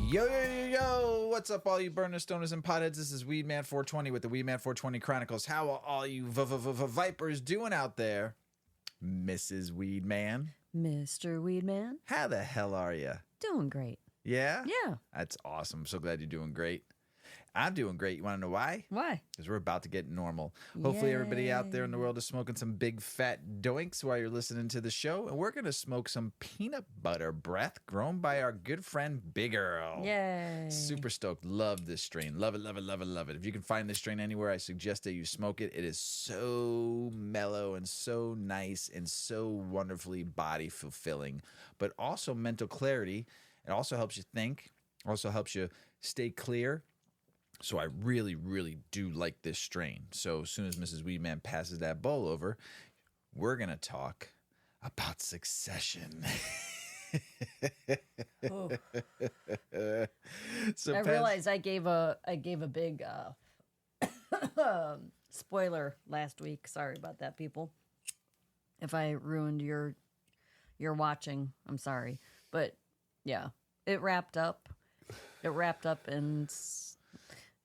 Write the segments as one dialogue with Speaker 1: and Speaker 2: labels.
Speaker 1: Yo, yo, yo, yo! What's up, all you burners, stoners, and potheads? This is Weedman 420 with the Weedman 420 Chronicles. How are all you vipers doing out there? Mrs Weedman.
Speaker 2: Mr. Weedman.
Speaker 1: How the hell are you?
Speaker 2: Doing great.
Speaker 1: Yeah?
Speaker 2: Yeah.
Speaker 1: That's awesome. I'm so glad you're doing great. I'm doing great. You want to know why?
Speaker 2: Why?
Speaker 1: Because we're about to get normal. Hopefully everybody out there in the world is smoking some big fat doinks while you're listening to the show. And we're going to smoke some peanut butter breath grown by our good friend Big Earl.
Speaker 2: Yay.
Speaker 1: Super stoked. Love this strain. Love it, love it, love it, love it. If you can find this strain anywhere, I suggest that you smoke it. It is so mellow and so nice and so wonderfully body fulfilling, but also mental clarity. It also helps you think, also helps you stay clear. So I really, really do like this strain. So as soon as Mrs. Weedman passes that bowl over, we're going to talk about Succession.
Speaker 2: Oh.
Speaker 1: So
Speaker 2: I realized I gave a big spoiler last week. Sorry about that, people. If I ruined your watching, I'm sorry. But yeah, it wrapped up. And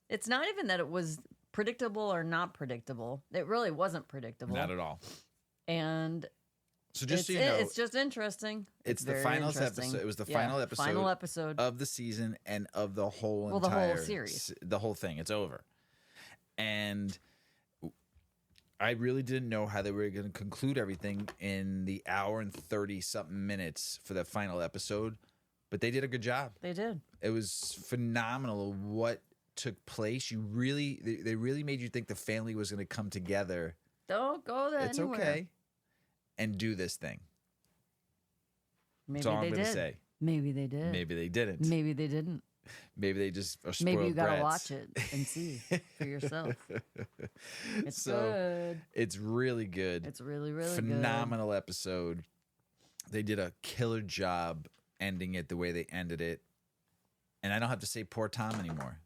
Speaker 2: it's not even that it was predictable or not predictable. It really wasn't predictable.
Speaker 1: Not at all.
Speaker 2: And
Speaker 1: so just so you know,
Speaker 2: it's just interesting.
Speaker 1: It's the final episode. It was the final episode of the season and of the whole
Speaker 2: the whole series.
Speaker 1: The whole thing. It's over. And I really didn't know how they were going to conclude everything in the hour and 30-something minutes for the final episode. But they did a good job.
Speaker 2: They did.
Speaker 1: It was phenomenal what took place. They really made you think the family was going to come together.
Speaker 2: Don't go there.
Speaker 1: It's
Speaker 2: anywhere.
Speaker 1: okay. And do this thing.
Speaker 2: Maybe
Speaker 1: That's all
Speaker 2: they
Speaker 1: I'm going to
Speaker 2: did.
Speaker 1: say.
Speaker 2: Maybe they did.
Speaker 1: Maybe they didn't.
Speaker 2: Maybe they didn't.
Speaker 1: Maybe they just are spoiled
Speaker 2: Maybe you gotta
Speaker 1: brats.
Speaker 2: watch it and see for yourself. It's good.
Speaker 1: It's really good.
Speaker 2: It's really, really
Speaker 1: phenomenal episode. They did a killer job ending it the way they ended it. And I don't have to say poor Tom anymore.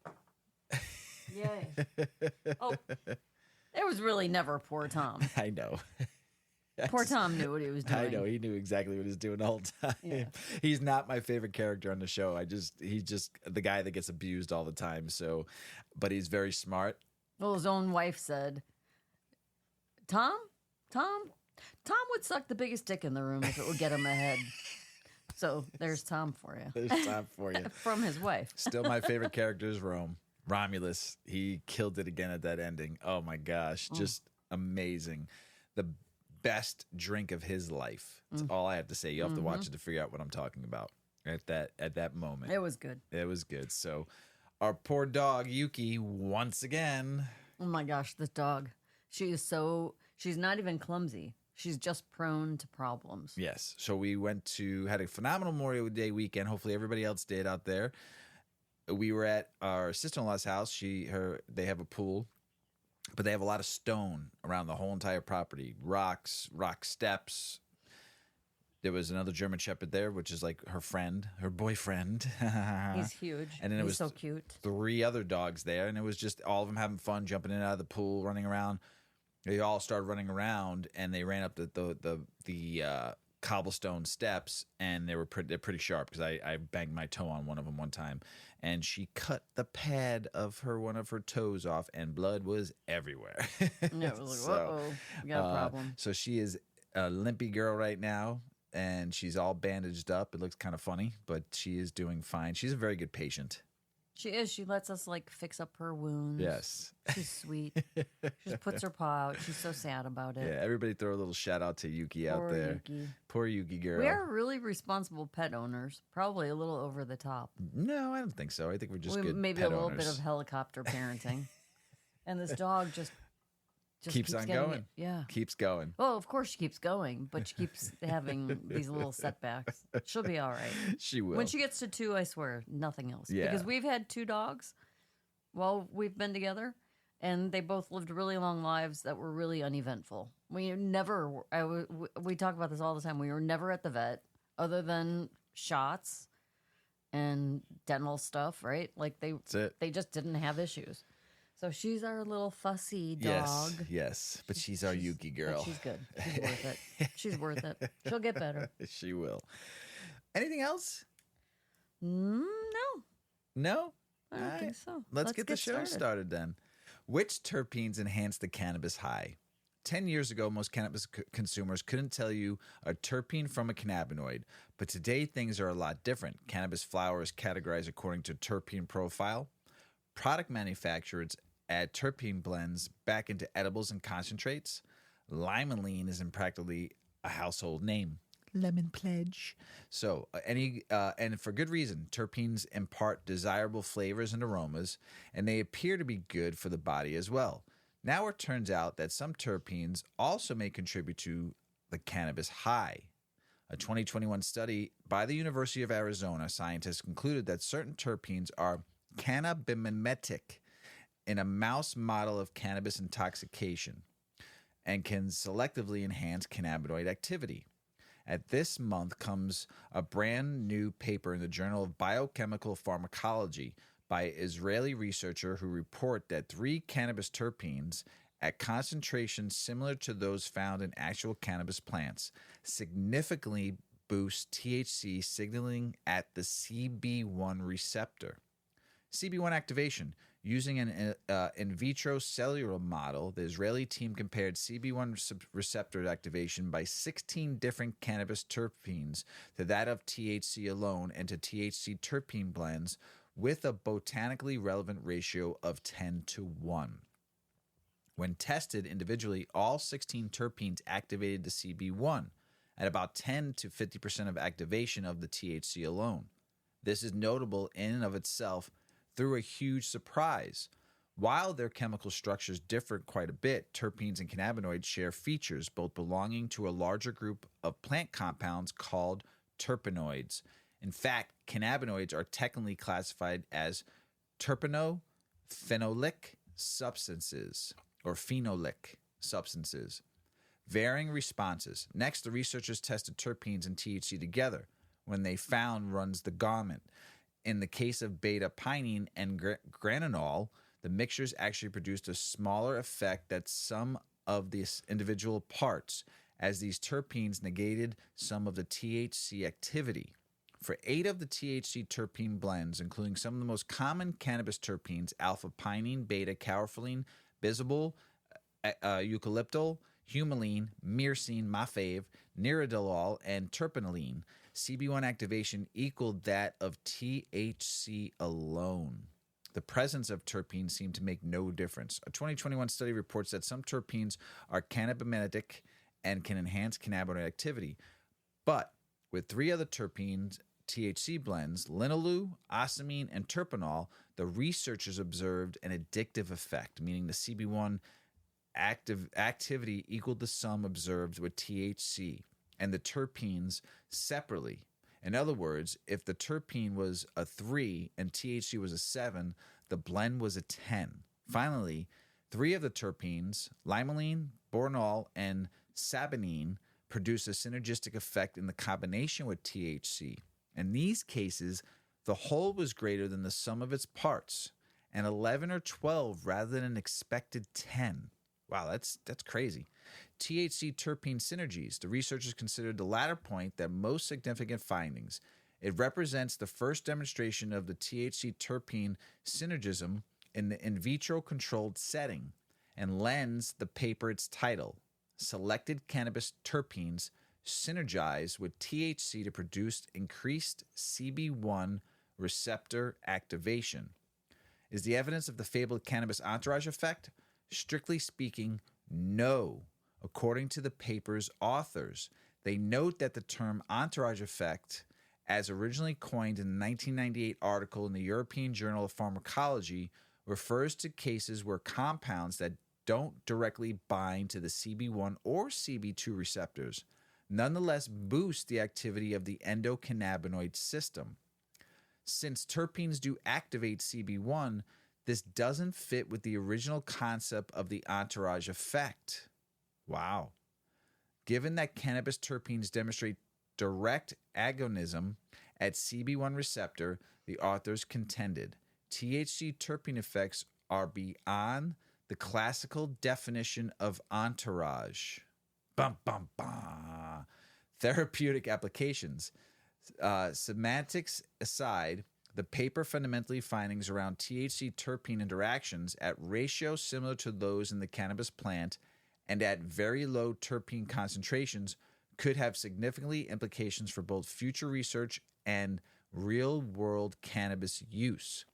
Speaker 2: Yay. Oh, there was really never poor Tom.
Speaker 1: I know.
Speaker 2: Poor Tom knew what he was doing.
Speaker 1: I know. He knew exactly what he was doing the whole time.
Speaker 2: Yeah.
Speaker 1: He's not my favorite character on the show. He's just the guy that gets abused all the time. So, but he's very smart.
Speaker 2: Well, his own wife said, Tom would suck the biggest dick in the room if it would get him ahead. So there's Tom for you.
Speaker 1: There's Tom for you.
Speaker 2: From his wife.
Speaker 1: Still my favorite character is Romulus. He killed it again at that ending. Oh my gosh. Just amazing. The best drink of his life. That's all I have to say. You have to watch it to figure out what I'm talking about at that moment.
Speaker 2: It was good.
Speaker 1: It was good. So our poor dog Yuki once again.
Speaker 2: Oh my gosh, this dog. She's not even clumsy. She's just prone to problems.
Speaker 1: Yes. So we had a phenomenal Memorial Day weekend. Hopefully everybody else did out there. We were at our sister-in-law's house. They have a pool, but they have a lot of stone around the whole entire property. Rocks, rock steps. There was another German Shepherd there, which is like her boyfriend.
Speaker 2: He's huge.
Speaker 1: And then it was
Speaker 2: so cute. 3
Speaker 1: other dogs there, and it was just all of them having fun, jumping in and out of the pool, running around. They all started running around, and they ran up the cobblestone steps, and they're pretty sharp because I banged my toe on one of them one time, and she cut the pad of one of her toes off, and blood was everywhere.
Speaker 2: No, it was like, uh-oh, we got a problem.
Speaker 1: So she is a limpy girl right now, and she's all bandaged up. It looks kind of funny, but she is doing fine. She's a very good patient.
Speaker 2: She is. She lets us fix up her wounds.
Speaker 1: Yes.
Speaker 2: She's sweet. She just puts her paw out. She's so sad about it.
Speaker 1: Yeah, everybody throw a little shout out to Yuki out there.
Speaker 2: Yuki.
Speaker 1: Poor Yuki girl.
Speaker 2: We are really responsible pet owners. Probably a little over the top.
Speaker 1: No, I don't think so. I think we're just good
Speaker 2: maybe
Speaker 1: pet
Speaker 2: a little
Speaker 1: owners.
Speaker 2: bit of helicopter parenting. And this dog just
Speaker 1: keeps on going.
Speaker 2: Yeah.
Speaker 1: Keeps going.
Speaker 2: Well, of course she keeps going, but she keeps having these little setbacks. She'll be all right.
Speaker 1: She will.
Speaker 2: When she gets to 2, I swear, nothing else.
Speaker 1: Yeah.
Speaker 2: Because we've had 2 dogs while we've been together, and they both lived really long lives that were really uneventful. We talk about this all the time. We were never at the vet other than shots and dental stuff, right?
Speaker 1: That's it.
Speaker 2: They just didn't have issues. So she's our little fussy dog.
Speaker 1: Yes. But she's our Yuki girl.
Speaker 2: But she's good. She's worth it. She's worth it. She'll get better.
Speaker 1: She will. Anything else?
Speaker 2: No.
Speaker 1: No?
Speaker 2: I don't think so.
Speaker 1: Let's get the show started then. Which terpenes enhance the cannabis high? 10 years ago, most cannabis consumers couldn't tell you a terpene from a cannabinoid, but today things are a lot different. Cannabis flower is categorized according to terpene profile. Product manufacturers add terpene blends back into edibles and concentrates. Limonene is practically a household name. Lemon pledge. So, and for good reason, terpenes impart desirable flavors and aromas, and they appear to be good for the body as well. Now it turns out that some terpenes also may contribute to the cannabis high. A 2021 study by the University of Arizona scientists concluded that certain terpenes are cannabimimetic in a mouse model of cannabis intoxication and can selectively enhance cannabinoid activity. At this month comes a brand new paper in the Journal of Biochemical Pharmacology by an Israeli researcher who report that 3 cannabis terpenes at concentrations similar to those found in actual cannabis plants significantly boost THC signaling at the CB1 receptor. CB1 activation. Using an in vitro cellular model, the Israeli team compared CB1 receptor activation by 16 different cannabis terpenes to that of THC alone and to THC terpene blends with a botanically relevant ratio of 10:1. When tested individually, all 16 terpenes activated the CB1 at about 10 to 50% of activation of the THC alone. This is notable in and of itself through a huge surprise. While their chemical structures differ quite a bit, terpenes and cannabinoids share features both belonging to a larger group of plant compounds called terpenoids. In fact, cannabinoids are technically classified as terpeno-phenolic substances or phenolic substances. Varying responses. Next, the researchers tested terpenes and THC together. When they found runs the gamut. In the case of beta-pinene and grananol, the mixtures actually produced a smaller effect than some of the individual parts, as these terpenes negated some of the THC activity. For 8 of the THC terpene blends, including some of the most common cannabis terpenes, alpha-pinene, beta-carotene, bisabol, eucalyptol, humulene, myrcene, my fave, nirodolol, and terpinolene, CB1 activation equaled that of THC alone. The presence of terpenes seemed to make no difference. A 2021 study reports that some terpenes are cannabimimetic and can enhance cannabinoid activity. But with 3 other terpenes, THC blends, linalool, ocimene, and terpenol, the researchers observed an addictive effect, meaning the CB1 activity equaled the sum observed with THC and the terpenes separately. In other words, if the terpene was a 3 and THC was a 7, the blend was a 10. Finally, 3 of the terpenes, limonene, boronol, and saponine, produce a synergistic effect in the combination with THC. In these cases, the whole was greater than the sum of its parts, and 11 or 12 rather than an expected 10. Wow, that's crazy. THC terpene synergies. The researchers considered the latter point their most significant findings. It represents the first demonstration of the THC terpene synergism in the in vitro controlled setting and lends the paper its title. Selected cannabis terpenes synergize with THC to produce increased CB1 receptor activation. Is the evidence of the fabled cannabis entourage effect? Strictly speaking, no. According to the paper's authors, they note that the term entourage effect, as originally coined in the 1998 article in the European Journal of Pharmacology, refers to cases where compounds that don't directly bind to the CB1 or CB2 receptors nonetheless boost the activity of the endocannabinoid system. Since terpenes do activate CB1, this doesn't fit with the original concept of the entourage effect. Wow. Given that cannabis terpenes demonstrate direct agonism at CB1 receptor, the authors contended THC terpene effects are beyond the classical definition of entourage. Bum, bum, bum. Therapeutic applications. Semantics aside, The paper fundamentally findings around THC-terpene interactions at ratios similar to those in the cannabis plant and at very low terpene concentrations could have significantly implications for both future research and real-world cannabis use.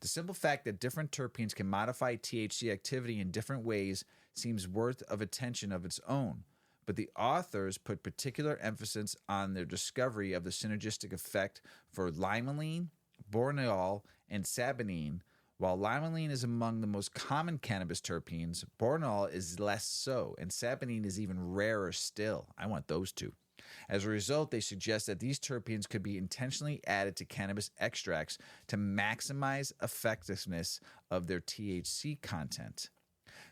Speaker 1: The simple fact that different terpenes can modify THC activity in different ways seems worth of attention of its own, but the authors put particular emphasis on their discovery of the synergistic effect for limonene, boronol, and saponine. While limonene is among the most common cannabis terpenes, boronol is less so, and saponine is even rarer still. I want those two. As a result, they suggest that these terpenes could be intentionally added to cannabis extracts to maximize effectiveness of their THC content.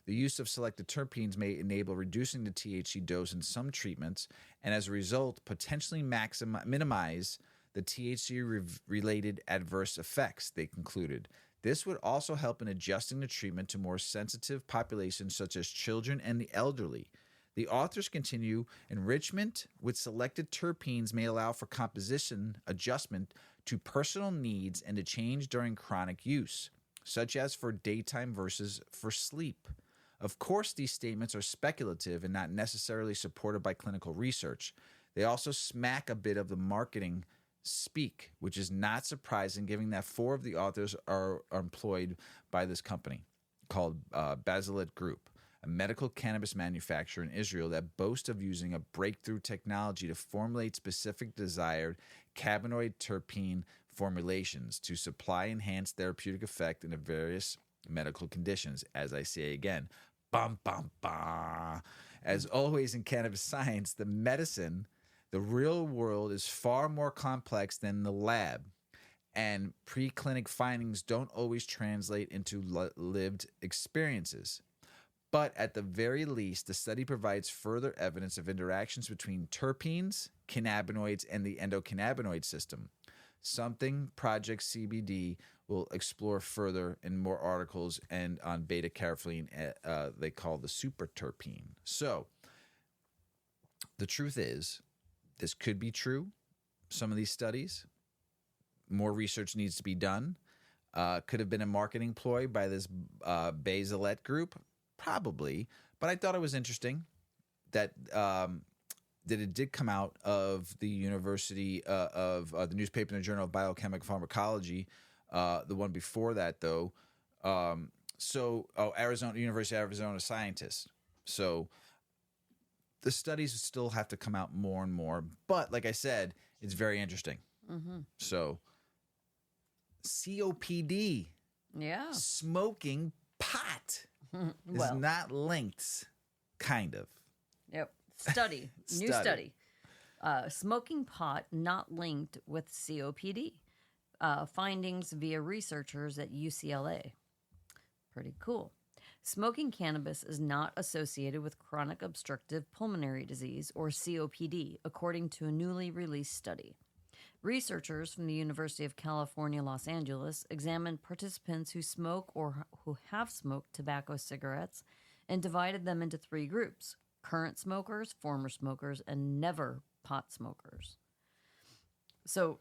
Speaker 1: The use of selected terpenes may enable reducing the THC dose in some treatments, and as a result, potentially minimize the THC-related adverse effects, they concluded. This would also help in adjusting the treatment to more sensitive populations such as children and the elderly. The authors continue, enrichment with selected terpenes may allow for composition adjustment to personal needs and to change during chronic use, such as for daytime versus for sleep. Of course, these statements are speculative and not necessarily supported by clinical research. They also smack a bit of the marketing speak, which is not surprising given that 4 of the authors are employed by this company called Basilit Group, a medical cannabis manufacturer in Israel that boasts of using a breakthrough technology to formulate specific desired cannabinoid terpene formulations to supply enhanced therapeutic effect in various medical conditions. As I say again, bum, bum, bum. As always in cannabis science, the real world is far more complex than the lab, and preclinical findings don't always translate into lived experiences. But at the very least, the study provides further evidence of interactions between terpenes, cannabinoids, and the endocannabinoid system, something Project CBD will explore further in more articles and on beta-caryophyllene they call the super terpene. So the truth is, this could be true, some of these studies. More research needs to be done. Could have been a marketing ploy by this Basilit Group. Probably, but I thought it was interesting that it did come out of the University of the newspaper in the Journal of Biochemical Pharmacology. The one before that, though, Arizona University of Arizona scientists. So the studies still have to come out more and more, but like I said, it's very interesting. Mm-hmm. So COPD, smoking pot. Is not linked, kind of.
Speaker 2: Yep. New study. Smoking pot not linked with COPD. Findings via researchers at UCLA. Pretty cool. Smoking cannabis is not associated with chronic obstructive pulmonary disease, or COPD, according to a newly released study. Researchers from the University of California, Los Angeles examined participants who smoke or who have smoked tobacco cigarettes and divided them into 3 groups: current smokers, former smokers, and never pot smokers. So,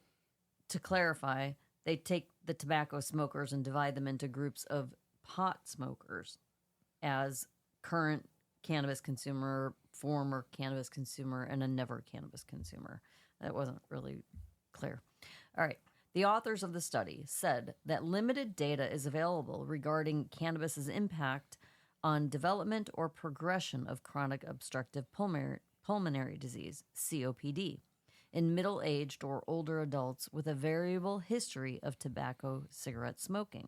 Speaker 2: to clarify, they take the tobacco smokers and divide them into groups of pot smokers as current cannabis consumer, former cannabis consumer, and a never cannabis consumer. That wasn't really clear. All right. The authors of the study said that limited data is available regarding cannabis's impact on development or progression of chronic obstructive pulmonary disease, COPD, in middle-aged or older adults with a variable history of tobacco cigarette smoking.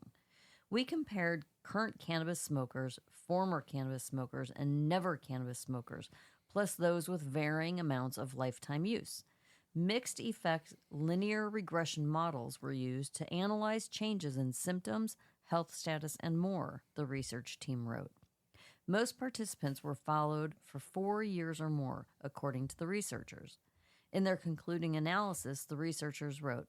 Speaker 2: We compared current cannabis smokers, former cannabis smokers, and never cannabis smokers, plus those with varying amounts of lifetime use. Mixed effect linear regression models were used to analyze changes in symptoms, health status, and more, the research team wrote. Most participants were followed for 4 years or more, according to the researchers. In their concluding analysis, the researchers wrote,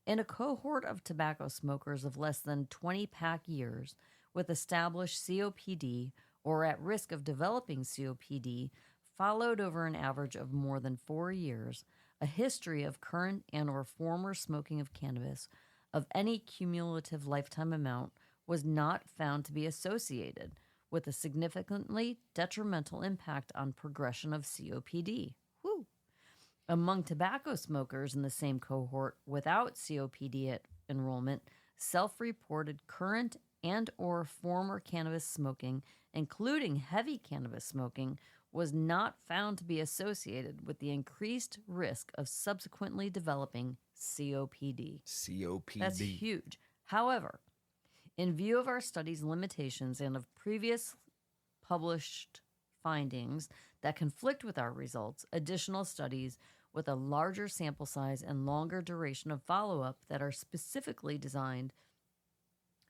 Speaker 2: in a cohort of tobacco smokers of less than 20 pack years with established COPD or at risk of developing COPD, followed over an average of more than 4 years, a history of current and or former smoking of cannabis, of any cumulative lifetime amount was not found to be associated with a significantly detrimental impact on progression of COPD. Whew. Among tobacco smokers in the same cohort without COPD at enrollment, self-reported current and or former cannabis smoking, including heavy cannabis smoking, was not found to be associated with the increased risk of subsequently developing COPD.
Speaker 1: COPD.
Speaker 2: That's huge. However, in view of our study's limitations and of previous published findings that conflict with our results, additional studies with a larger sample size and longer duration of follow-up that are specifically designed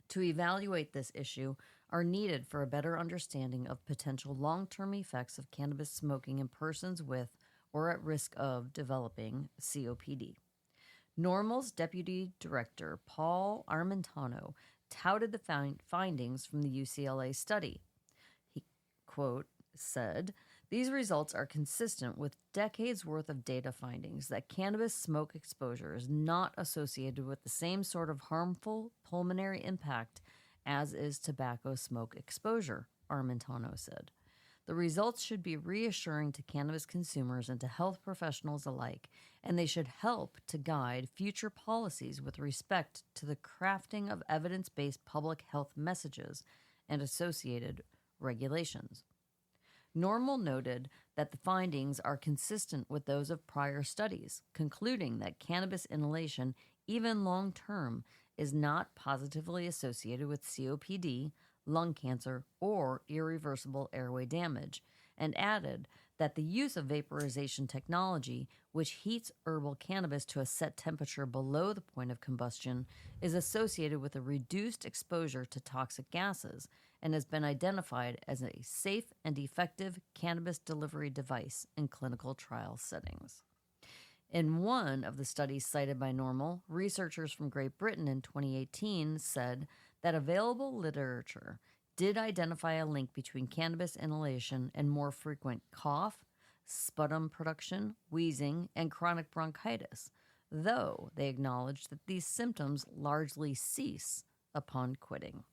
Speaker 2: to evaluate this issue are needed for a better understanding of potential long-term effects of cannabis smoking in persons with or at risk of developing COPD. Normal's deputy director, Paul Armentano, touted the findings from the UCLA study. He, quote, said, "These results are consistent with decades worth of data findings that cannabis smoke exposure is not associated with the same sort of harmful pulmonary impact as is tobacco smoke exposure," Armentano said. "The results should be reassuring to cannabis consumers and to health professionals alike, and they should help to guide future policies with respect to the crafting of evidence-based public health messages and associated regulations." Normal noted that the findings are consistent with those of prior studies, concluding that cannabis inhalation, even long-term, is not positively associated with COPD, lung cancer, or irreversible airway damage, and added that the use of vaporization technology, which heats herbal cannabis to a set temperature below the point of combustion, is associated with a reduced exposure to toxic gases and has been identified as a safe and effective cannabis delivery device in clinical trial settings. In one of the studies cited by Normal, researchers from Great Britain in 2018 said that available literature did identify a link between cannabis inhalation and more frequent cough, sputum production, wheezing, and chronic bronchitis, though they acknowledged that these symptoms largely cease upon quitting.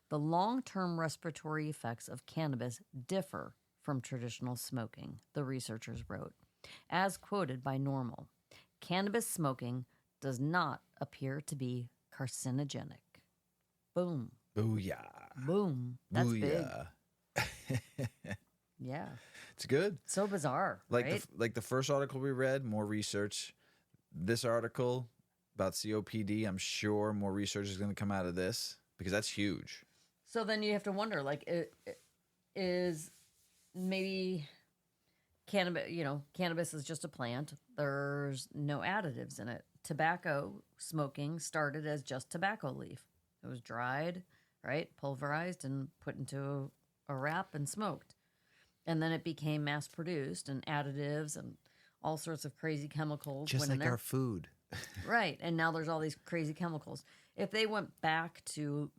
Speaker 2: The long-term respiratory effects of cannabis differ from traditional smoking, the researchers wrote. As quoted by Normal, "Cannabis smoking does not appear to be carcinogenic." Boom.
Speaker 1: Booyah.
Speaker 2: Boom. That's
Speaker 1: Booyah.
Speaker 2: big. Yeah.
Speaker 1: It's good.
Speaker 2: So bizarre, right?
Speaker 1: Like the first article we read, more research. This article about COPD, I'm sure more research is going to come out of this because that's huge.
Speaker 2: So then you have to wonder, like, is maybe cannabis is just a plant. There's no additives in it. Tobacco smoking started as just tobacco leaf. It was dried, right, pulverized, and put into a wrap and smoked. And then it became mass-produced, and additives and all sorts of crazy chemicals
Speaker 1: Just
Speaker 2: went in
Speaker 1: like
Speaker 2: there.
Speaker 1: our food.
Speaker 2: Right, and now there's all these crazy chemicals. If they went back to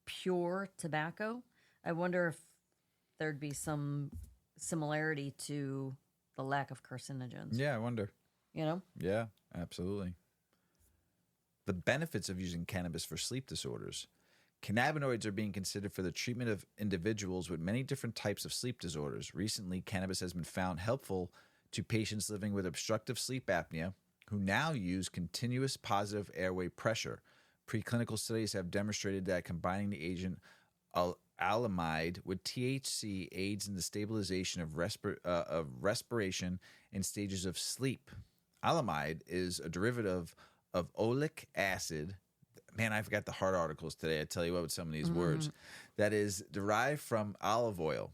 Speaker 2: pure tobacco, I wonder if there'd be some similarity to the lack of carcinogens.
Speaker 1: Yeah, I wonder.
Speaker 2: You know?
Speaker 1: Yeah, absolutely. The benefits of using cannabis for sleep disorders. Cannabinoids are being considered for the treatment of individuals with many different types of sleep disorders. Recently, cannabis has been found helpful to patients living with obstructive sleep apnea who now use continuous positive airway pressure. Preclinical studies have demonstrated that combining the agent alamide with THC aids in the stabilization of respiration in stages of sleep. Alamide is a derivative of oleic acid. Man, I forgot the hard articles today. I tell you what, with some of these words. That is derived from olive oil.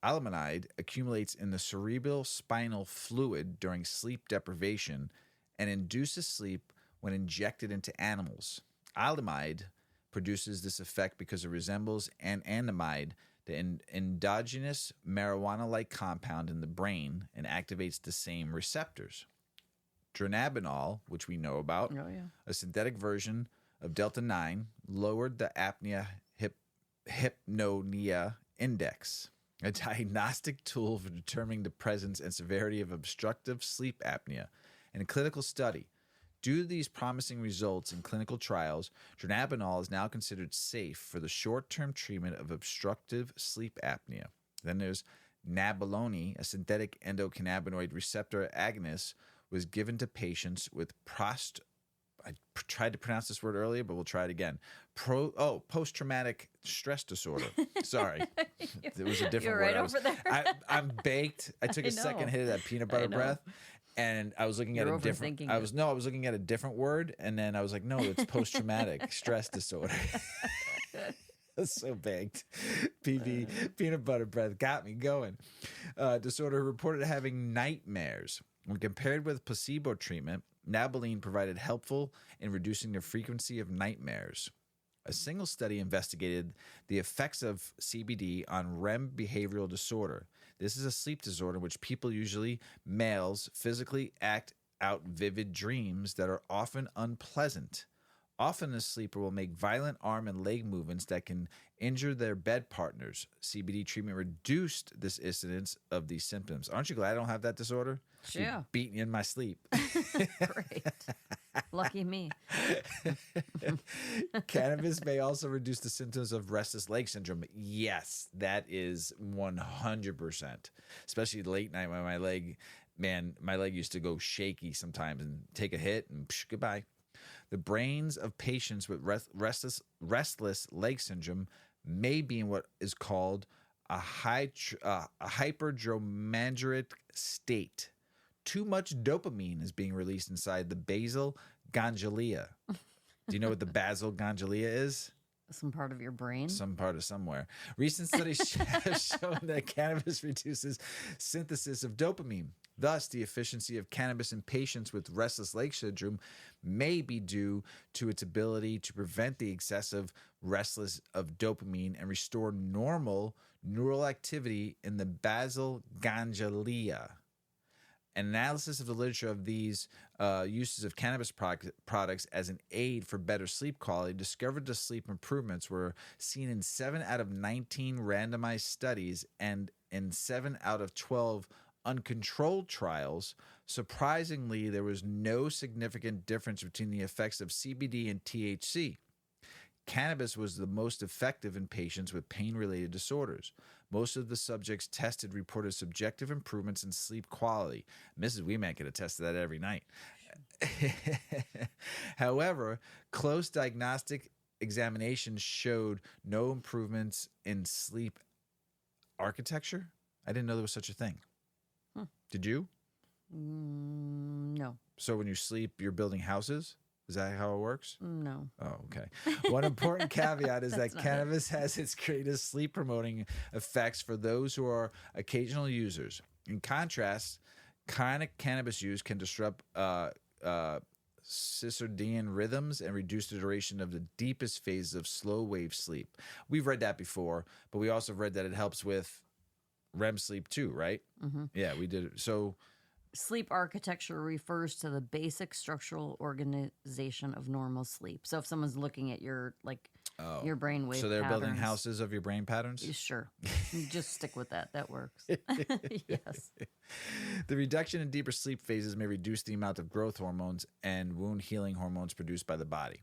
Speaker 1: Alamide accumulates in the cerebral spinal fluid during sleep deprivation and induces sleep when injected into animals. Alamide produces this effect because it resembles anandamide, the endogenous marijuana-like compound in the brain, and activates the same receptors. Dronabinol, which we know about, a synthetic version of Delta-9, lowered the apnea hypnonia index, a diagnostic tool for determining the presence and severity of obstructive sleep apnea. In a clinical study, Due to these promising results in clinical trials, dronabinol is now considered safe for the short-term treatment of obstructive sleep apnea. Then there's nabilone, a synthetic endocannabinoid receptor agonist, was given to patients with I tried to pronounce this word earlier, but we'll try it again. Post-traumatic stress disorder. Sorry. It was a different
Speaker 2: You're
Speaker 1: word.
Speaker 2: right over there.
Speaker 1: I'm baked. I took a second hit of that peanut butter breath, and I was looking at a different. I was looking at a different word, and then I was like, no, it's post-traumatic stress disorder. That's so baked. Peanut butter breath got me going. Disorder reported having nightmares. When compared with placebo treatment, nabilone provided helpful in reducing the frequency of nightmares. A single study investigated the effects of CBD on REM behavioral disorder. This is a sleep disorder in which people, usually males, physically act out vivid dreams that are often unpleasant. Often a sleeper will make violent arm and leg movements that can injure their bed partners. CBD treatment reduced this incidence of these symptoms. Aren't you glad I don't have that disorder?
Speaker 2: Yeah.
Speaker 1: Beating in my sleep.
Speaker 2: Great. Lucky me.
Speaker 1: Cannabis may also reduce the symptoms of restless leg syndrome. Yes, that is 100%. Especially late night when my leg used to go shaky sometimes and take a hit and goodbye. The brains of patients with restless leg syndrome may be in what is called a hyperdromanuric state. Too much dopamine is being released inside the basal ganglia. Do you know what the basal ganglia is?
Speaker 2: Some part of your brain?
Speaker 1: Some part of somewhere. Recent studies have shown that cannabis reduces synthesis of dopamine. Thus, the efficiency of cannabis in patients with restless leg syndrome may be due to its ability to prevent the excessive restless of dopamine and restore normal neural activity in the basal ganglia. An analysis of the literature of these uses of cannabis products as an aid for better sleep quality discovered the sleep improvements were seen in 7 out of 19 randomized studies and in 7 out of 12 uncontrolled trials. Surprisingly, there was no significant difference between the effects of CBD and THC. Cannabis was the most effective in patients with pain-related disorders. Most of the subjects tested reported subjective improvements in sleep quality. Mrs. Weedman could attest to that every night. However, close diagnostic examinations showed no improvements in sleep architecture. I didn't know there was such a thing. Did you?
Speaker 2: No.
Speaker 1: So when you sleep, you're building houses? Is that how it works?
Speaker 2: No.
Speaker 1: Oh, okay. One important caveat is that
Speaker 2: That's not
Speaker 1: cannabis has its greatest sleep-promoting effects for those who are occasional users. In contrast, chronic cannabis use can disrupt circadian rhythms and reduce the duration of the deepest phases of slow-wave sleep. We've read that before, but we also read that it helps with REM sleep too, right? Mm-hmm. Yeah, we did. So
Speaker 2: sleep architecture refers to the basic structural organization of normal sleep. So if someone's looking at your your brainwave,
Speaker 1: so they're
Speaker 2: patterns,
Speaker 1: building houses of your brain patterns.
Speaker 2: Sure, just stick with that. That works. Yes.
Speaker 1: The reduction in deeper sleep phases may reduce the amount of growth hormones and wound healing hormones produced by the body.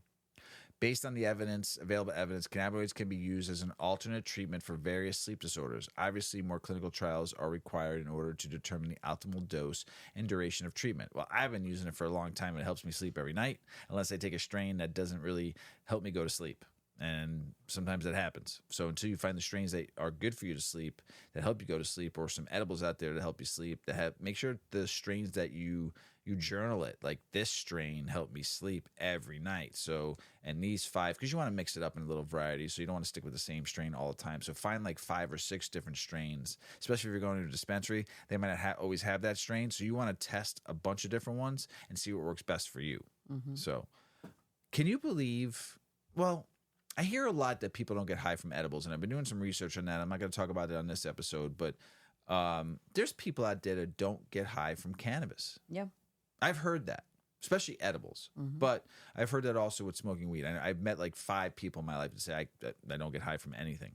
Speaker 1: Based on the available evidence, cannabinoids can be used as an alternate treatment for various sleep disorders. Obviously, more clinical trials are required in order to determine the optimal dose and duration of treatment. Well, I've been using it for a long time, and it helps me sleep every night, unless I take a strain that doesn't really help me go to sleep. And sometimes that happens. So until you find the strains that are good for you to sleep, that help you go to sleep, or some edibles out there to help you sleep, make sure the strains that you journal it. Like, this strain helped me sleep every night. So, and these 5, because you want to mix it up in a little variety, so you don't want to stick with the same strain all the time. So find like 5 or 6 different strains, especially if you're going to a dispensary. They might not always have that strain. So you want to test a bunch of different ones and see what works best for you. Mm-hmm. So can you believe, well, I hear a lot that people don't get high from edibles, and I've been doing some research on that. I'm not going to talk about it on this episode, but there's people out there that don't get high from cannabis.
Speaker 2: Yeah.
Speaker 1: I've heard that, especially edibles, but I've heard that also with smoking weed. I've met like 5 people in my life that say I don't get high from anything.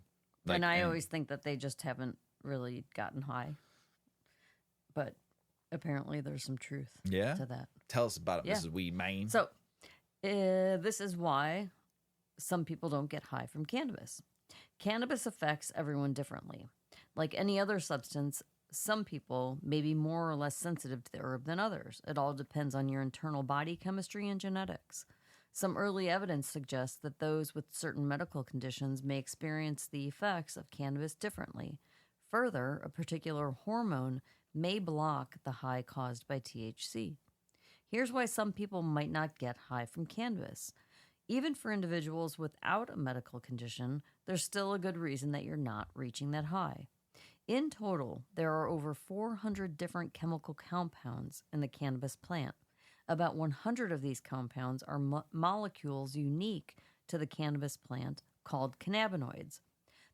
Speaker 2: And I always think that they just haven't really gotten high. But apparently there's some truth
Speaker 1: Yeah?
Speaker 2: to that.
Speaker 1: Tell us about it,
Speaker 2: Yeah.
Speaker 1: Mrs. Weedman.
Speaker 2: So, this is why some people don't get high from cannabis. Cannabis affects everyone differently. Like any other substance, some people may be more or less sensitive to the herb than others. It all depends on your internal body chemistry and genetics. Some early evidence suggests that those with certain medical conditions may experience the effects of cannabis differently. Further, a particular hormone may block the high caused by THC. Here's why some people might not get high from cannabis. Even for individuals without a medical condition, there's still a good reason that you're not reaching that high. In total, there are over 400 different chemical compounds in the cannabis plant. About 100 of these compounds are molecules unique to the cannabis plant called cannabinoids.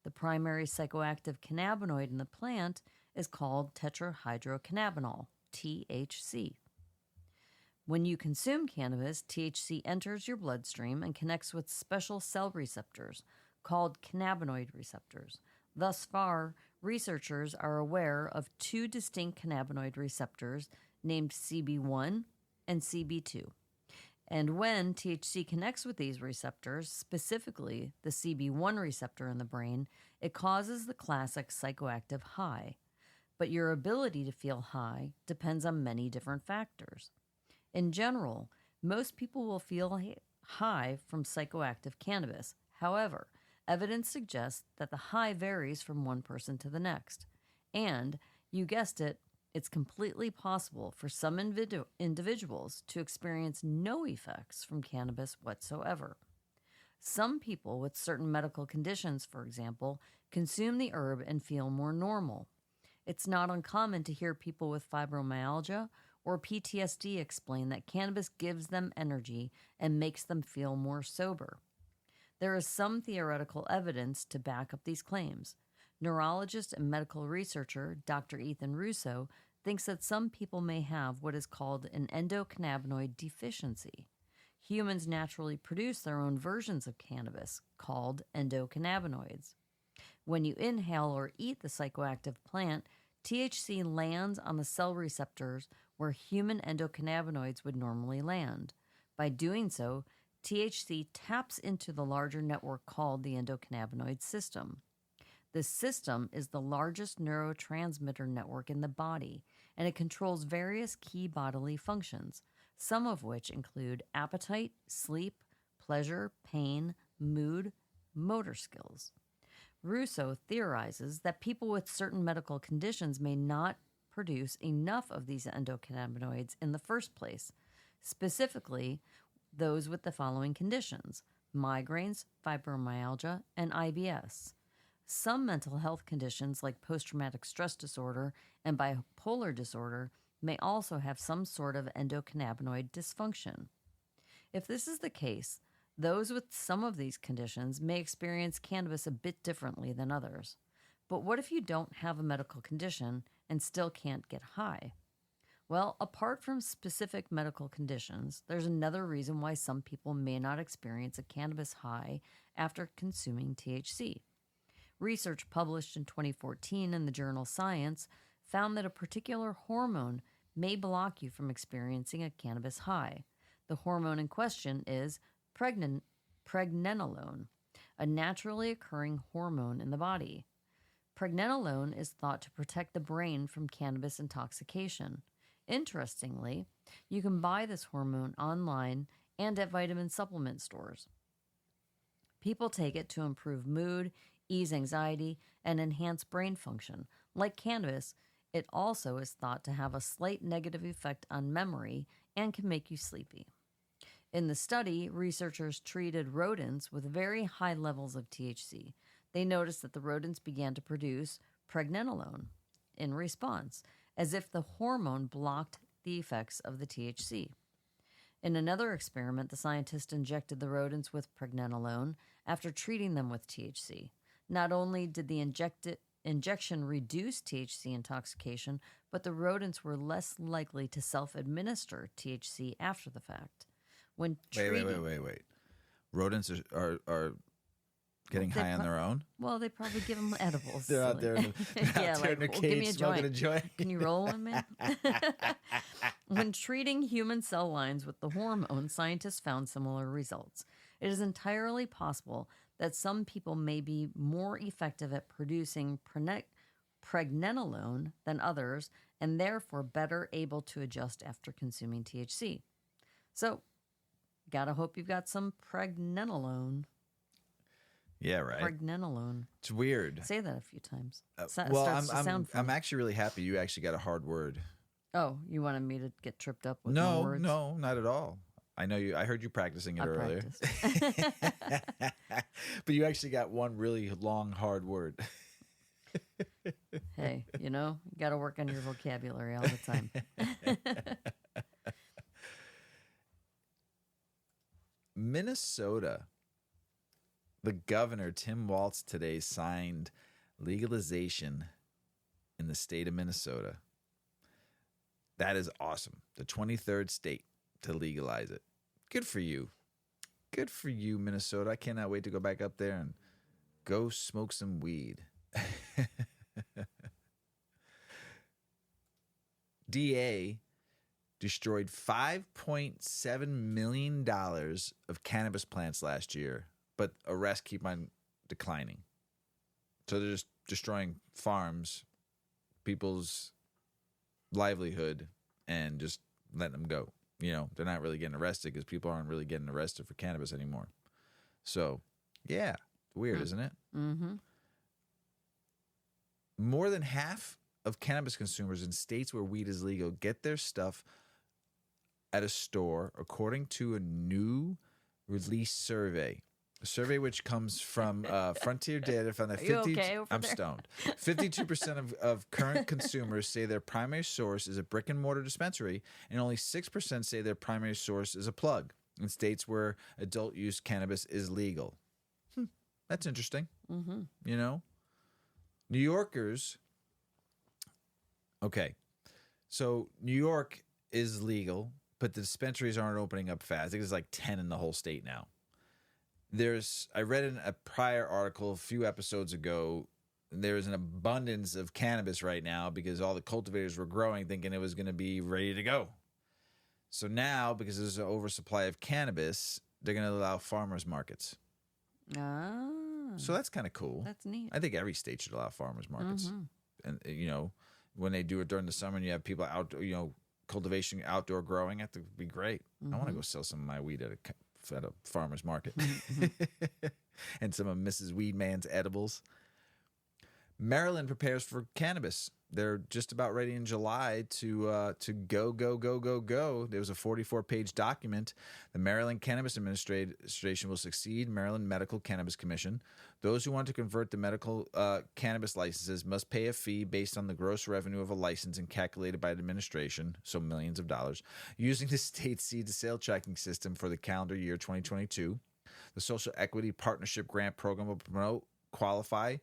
Speaker 2: The primary psychoactive cannabinoid in the plant is called tetrahydrocannabinol, THC. When you consume cannabis, THC enters your bloodstream and connects with special cell receptors called cannabinoid receptors. Thus far, researchers are aware of two distinct cannabinoid receptors named CB1 and CB2. And when THC connects with these receptors, specifically the CB1 receptor in the brain, it causes the classic psychoactive high. But your ability to feel high depends on many different factors. In general, most people will feel high from psychoactive cannabis. However, evidence suggests that the high varies from one person to the next. And, you guessed it, it's completely possible for some individuals to experience no effects from cannabis whatsoever. Some people with certain medical conditions, for example, consume the herb and feel more normal. It's not uncommon to hear people with fibromyalgia or PTSD explain that cannabis gives them energy and makes them feel more sober. There is some theoretical evidence to back up these claims. Neurologist and medical researcher Dr. Ethan Russo thinks that some people may have what is called an endocannabinoid deficiency. Humans naturally produce their own versions of cannabis, called endocannabinoids. When you inhale or eat the psychoactive plant, THC lands on the cell receptors where human endocannabinoids would normally land. By doing so, THC taps into the larger network called the endocannabinoid system. This system is the largest neurotransmitter network in the body, and it controls various key bodily functions, some of which include appetite, sleep, pleasure, pain, mood, motor skills. Russo theorizes that people with certain medical conditions may not produce enough of these endocannabinoids in the first place, specifically those with the following conditions: migraines, fibromyalgia, and IBS. Some mental health conditions like post-traumatic stress disorder and bipolar disorder may also have some sort of endocannabinoid dysfunction. If this is the case, those with some of these conditions may experience cannabis a bit differently than others. But what if you don't have a medical condition and still can't get high? Well, apart from specific medical conditions, there's another reason why some people may not experience a cannabis high after consuming THC. Research published in 2014 in the journal Science found that a particular hormone may block you from experiencing a cannabis high. The hormone in question is pregnenolone, a naturally occurring hormone in the body. Pregnenolone is thought to protect the brain from cannabis intoxication. Interestingly, you can buy this hormone online and at vitamin supplement stores. People take it to improve mood, ease anxiety, and enhance brain function. Like cannabis, it also is thought to have a slight negative effect on memory and can make you sleepy. In the study, researchers treated rodents with very high levels of THC. They noticed that the rodents began to produce pregnenolone in response, as if the hormone blocked the effects of the THC. In another experiment, the scientists injected the rodents with pregnenolone after treating them with THC. Not only did the injection reduce THC intoxication, but the rodents were less likely to self-administer THC after the fact. When
Speaker 1: Wait. Rodents are getting high on their own.
Speaker 2: Well, they probably give them edibles.
Speaker 1: They're out there in their
Speaker 2: give me a
Speaker 1: cage smoking a joint.
Speaker 2: Can you roll one, man? When treating human cell lines with the hormone, scientists found similar results. It is entirely possible that some people may be more effective at producing pregnenolone than others, and therefore better able to adjust after consuming THC. So, gotta hope you've got some pregnenolone.
Speaker 1: Yeah, right.
Speaker 2: Pregnenolone.
Speaker 1: It's weird.
Speaker 2: Say that a few times.
Speaker 1: I'm actually really happy you actually got a hard word.
Speaker 2: Oh, you wanted me to get tripped up with
Speaker 1: no
Speaker 2: words?
Speaker 1: No, not at all. I know you. I heard you practicing it earlier. But you actually got one really long, hard word.
Speaker 2: Hey, you got to work on your vocabulary all the time.
Speaker 1: Minnesota. The governor, Tim Walz, today signed legalization in the state of Minnesota. That is awesome. The 23rd state to legalize it. Good for you. Good for you, Minnesota. I cannot wait to go back up there and go smoke some weed. DA destroyed $5.7 million of cannabis plants last year, but arrests keep on declining. So they're just destroying farms, people's livelihood, and just letting them go. They're not really getting arrested because people aren't really getting arrested for cannabis anymore. So, yeah, weird, isn't it?
Speaker 2: Mm-hmm.
Speaker 1: More than half of cannabis consumers in states where weed is legal get their stuff at a store, according to a new release survey. A survey which comes from Frontier Data from the 50.
Speaker 2: Okay over
Speaker 1: I'm
Speaker 2: there?
Speaker 1: Stoned. 52% of current consumers say their primary source is a brick and mortar dispensary, and only 6% say their primary source is a plug in states where adult use cannabis is legal. That's interesting.
Speaker 2: Mm-hmm.
Speaker 1: New Yorkers. Okay, so New York is legal, but the dispensaries aren't opening up fast. I think there's like 10 in the whole state now. I read in a prior article a few episodes ago, there's an abundance of cannabis right now because all the cultivators were growing thinking it was going to be ready to go. So now, because there's an oversupply of cannabis, they're going to allow farmers markets.
Speaker 2: Ah.
Speaker 1: So that's kind of cool.
Speaker 2: That's neat.
Speaker 1: I think every state should allow farmers markets. And, when they do it during the summer and you have people out, cultivation, outdoor growing, that would be great. I want to go sell some of my weed at a farmer's market. And some of Mrs Weedman's edibles. Maryland prepares for cannabis. They're just about ready in July to go. There was a 44-page document. The Maryland Cannabis Administration will succeed Maryland Medical Cannabis Commission. Those who want to convert the medical cannabis licenses must pay a fee based on the gross revenue of a license and calculated by the administration, so millions of dollars, using the state seed-to-sale tracking system for the calendar year 2022. The Social Equity Partnership Grant Program will promote, qualify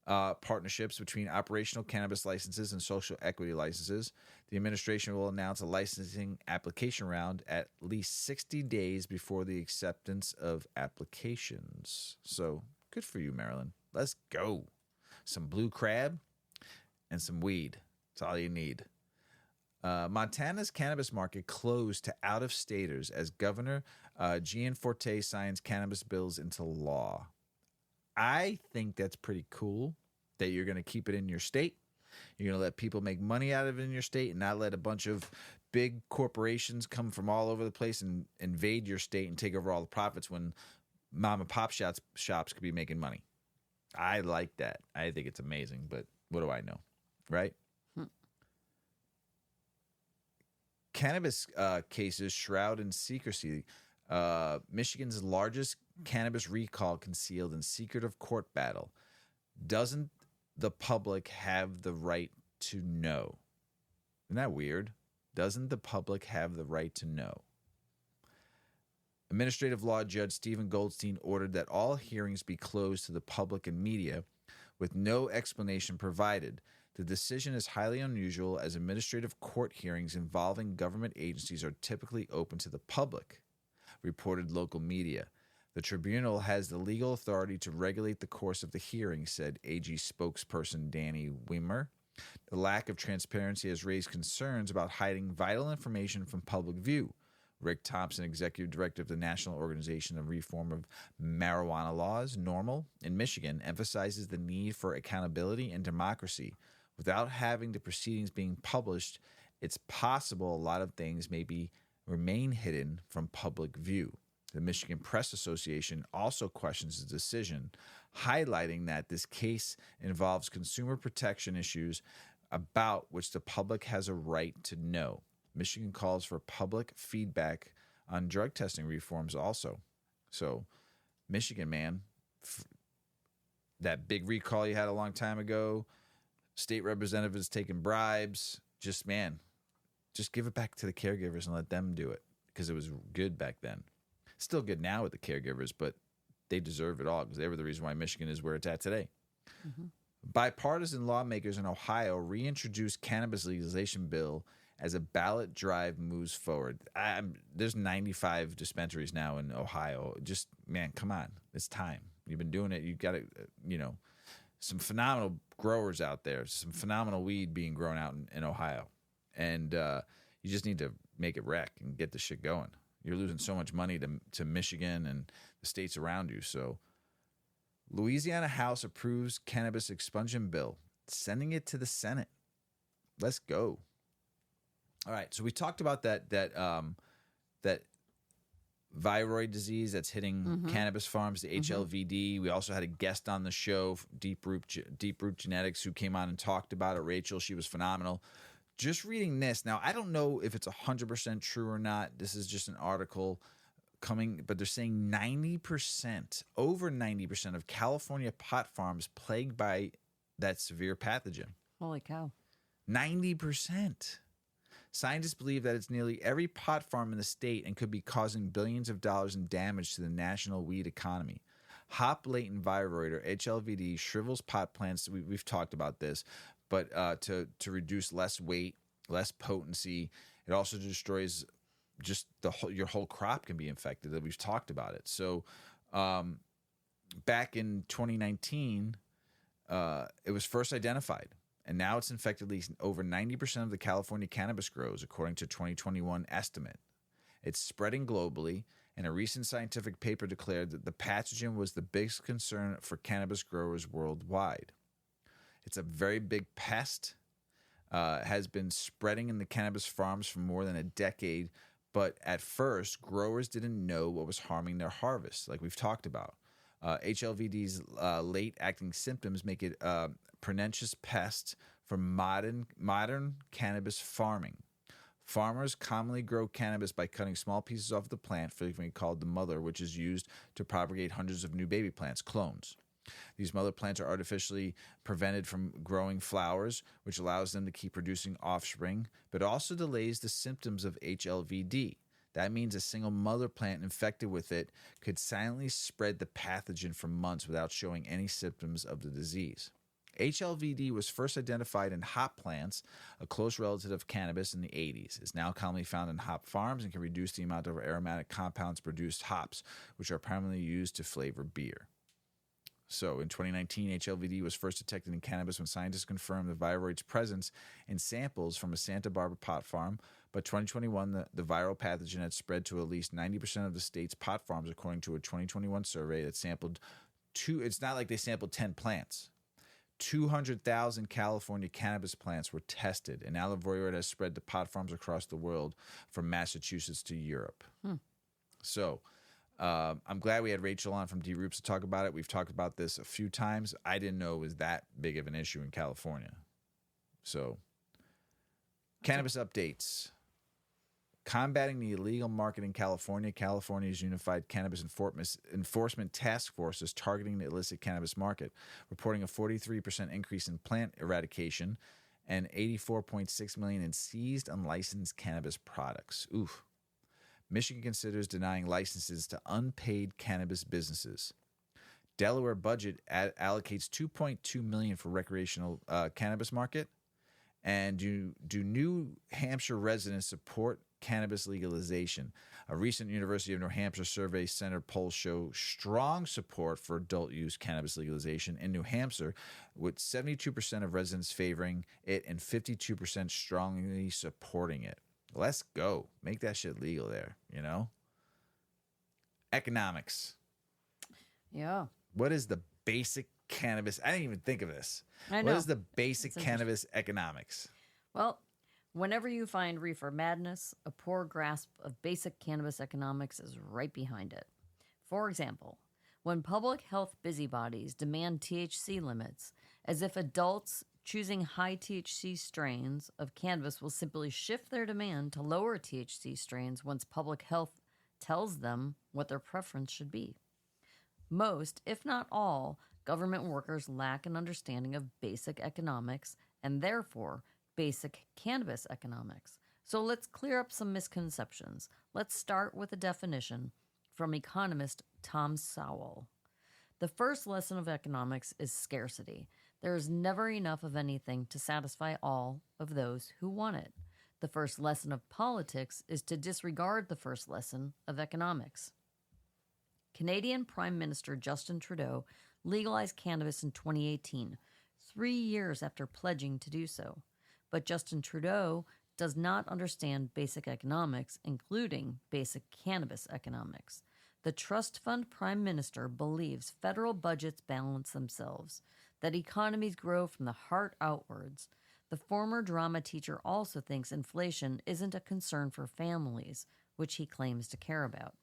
Speaker 1: partnerships between operational cannabis licenses and social equity licenses. The administration will announce a licensing application round at least 60 days before the acceptance of applications. So good for you, Maryland. Let's go. Some blue crab and some weed. That's all you need. Montana's cannabis market closed to out-of-staters as Governor Gianforte signs cannabis bills into law. I think that's pretty cool that you're going to keep it in your state. You're going to let people make money out of it in your state and not let a bunch of big corporations come from all over the place and invade your state and take over all the profits when mom and pop shops could be making money. I like that. I think it's amazing, but what do I know, right? Cannabis cases shroud in secrecy. Michigan's largest cannabis recall concealed in secretive court battle. Doesn't the public have the right to know? Isn't that weird? Doesn't the public have the right to know? Administrative law judge Stephen Goldstein ordered that all hearings be closed to the public and media with no explanation provided. The decision is highly unusual as administrative court hearings involving government agencies are typically open to the public, reported local media. The tribunal has the legal authority to regulate the course of the hearing, said AG spokesperson Danny Weimer. The lack of transparency has raised concerns about hiding vital information from public view. Rick Thompson, executive director of the National Organization of Reform of Marijuana Laws, NORML, in Michigan, emphasizes the need for accountability and democracy. Without having the proceedings being published, it's possible a lot of things may remain hidden from public view. The Michigan Press Association also questions the decision, highlighting that this case involves consumer protection issues about which the public has a right to know. Michigan calls for public feedback on drug testing reforms also. So, Michigan, man, that big recall you had a long time ago, state representatives taking bribes, just give it back to the caregivers and let them do it because it was good back then. Still good now with the caregivers, but they deserve it all because they were the reason why Michigan is where it's at today. Mm-hmm. Bipartisan lawmakers in Ohio reintroduced cannabis legalization bill as a ballot drive moves forward. There's 95 dispensaries now in Ohio. Just, man, come on. It's time. You've been doing it. You've got to, some phenomenal growers out there, some phenomenal weed being grown out in Ohio. And you just need to make it wreck and get the shit going. You're losing so much money to Michigan and the states around you. So Louisiana House approves cannabis expungement bill, sending it to the Senate. Let's go. All right, so we talked about that viroid disease that's hitting cannabis farms, the HLVD. We also had a guest on the show, Deep Root Genetics, who came on and talked about it. Rachel, she was phenomenal. Just reading this now, I don't know if it's 100% true or not. This is just an article coming, but they're saying over 90% of California pot farms plagued by that severe pathogen.
Speaker 2: Holy cow!
Speaker 1: 90%. Scientists believe that it's nearly every pot farm in the state and could be causing billions of dollars in damage to the national weed economy. Hop latent viroid, or HLVD, shrivels pot plants. We've talked about this, but to reduce less weight, less potency. It also destroys just your whole crop can be infected. That we've talked about it. So back in 2019, it was first identified. And now it's infected at least over 90% of the California cannabis grows, according to 2021 estimate. It's spreading globally, and a recent scientific paper declared that the pathogen was the biggest concern for cannabis growers worldwide. It's a very big pest, has been spreading in the cannabis farms for more than a decade, but at first, growers didn't know what was harming their harvest, like we've talked about. HLVD's late-acting symptoms make it a pernicious pest for modern cannabis farming. Farmers commonly grow cannabis by cutting small pieces off the plant, frequently called the mother, which is used to propagate hundreds of new baby plants, clones. These mother plants are artificially prevented from growing flowers, which allows them to keep producing offspring, but also delays the symptoms of HLVD. That means a single mother plant infected with it could silently spread the pathogen for months without showing any symptoms of the disease. HLVD was first identified in hop plants, a close relative of cannabis, in the 80s. It's now commonly found in hop farms and can reduce the amount of aromatic compounds produced hops, which are primarily used to flavor beer. So in 2019, HLVD was first detected in cannabis when scientists confirmed the viroid's presence in samples from a Santa Barbara pot farm. But 2021, the viral pathogen had spread to at least 90% of the state's pot farms, according to a 2021 survey that sampled it's not like they sampled 10 plants. 200,000 California cannabis plants were tested, and now the viroid has spread to pot farms across the world, from Massachusetts to Europe. So I'm glad we had Rachel on from Deep Roots to talk about it. We've talked about this a few times. I didn't know it was that big of an issue in California. So, cannabis updates. Combating the illegal market in California, California's Unified Cannabis Enforcement Task Force is targeting the illicit cannabis market, reporting a 43% increase in plant eradication and $84.6 million in seized unlicensed cannabis products. Oof. Michigan considers denying licenses to unpaid cannabis businesses. Delaware budget allocates $2.2 million for recreational cannabis market. And do New Hampshire residents support cannabis legalization. A recent University of New Hampshire Survey Center poll show strong support for adult use cannabis legalization in New Hampshire, with 72% of residents favoring it and 52% strongly supporting it. Let's go. Make that shit legal there, you know? Economics.
Speaker 2: Yeah.
Speaker 1: What is the basic cannabis? I didn't even think of this.
Speaker 2: I know.
Speaker 1: What is the basic cannabis economics?
Speaker 2: Well, whenever you find reefer madness, a poor grasp of basic cannabis economics is right behind it. For example, when public health busybodies demand THC limits, as if adults choosing high THC strains of cannabis will simply shift their demand to lower THC strains once public health tells them what their preference should be. Most, if not all, government workers lack an understanding of basic economics and therefore basic cannabis economics. So let's clear up some misconceptions. Let's start with a definition from economist Tom Sowell. The first lesson of economics is scarcity. There is never enough of anything to satisfy all of those who want it. The first lesson of politics is to disregard the first lesson of economics. Canadian Prime Minister Justin Trudeau legalized cannabis in 2018, 3 years after pledging to do so. But Justin Trudeau does not understand basic economics, including basic cannabis economics. The Trust Fund Prime Minister believes federal budgets balance themselves, that economies grow from the heart outwards. The former drama teacher also thinks inflation isn't a concern for families, which he claims to care about.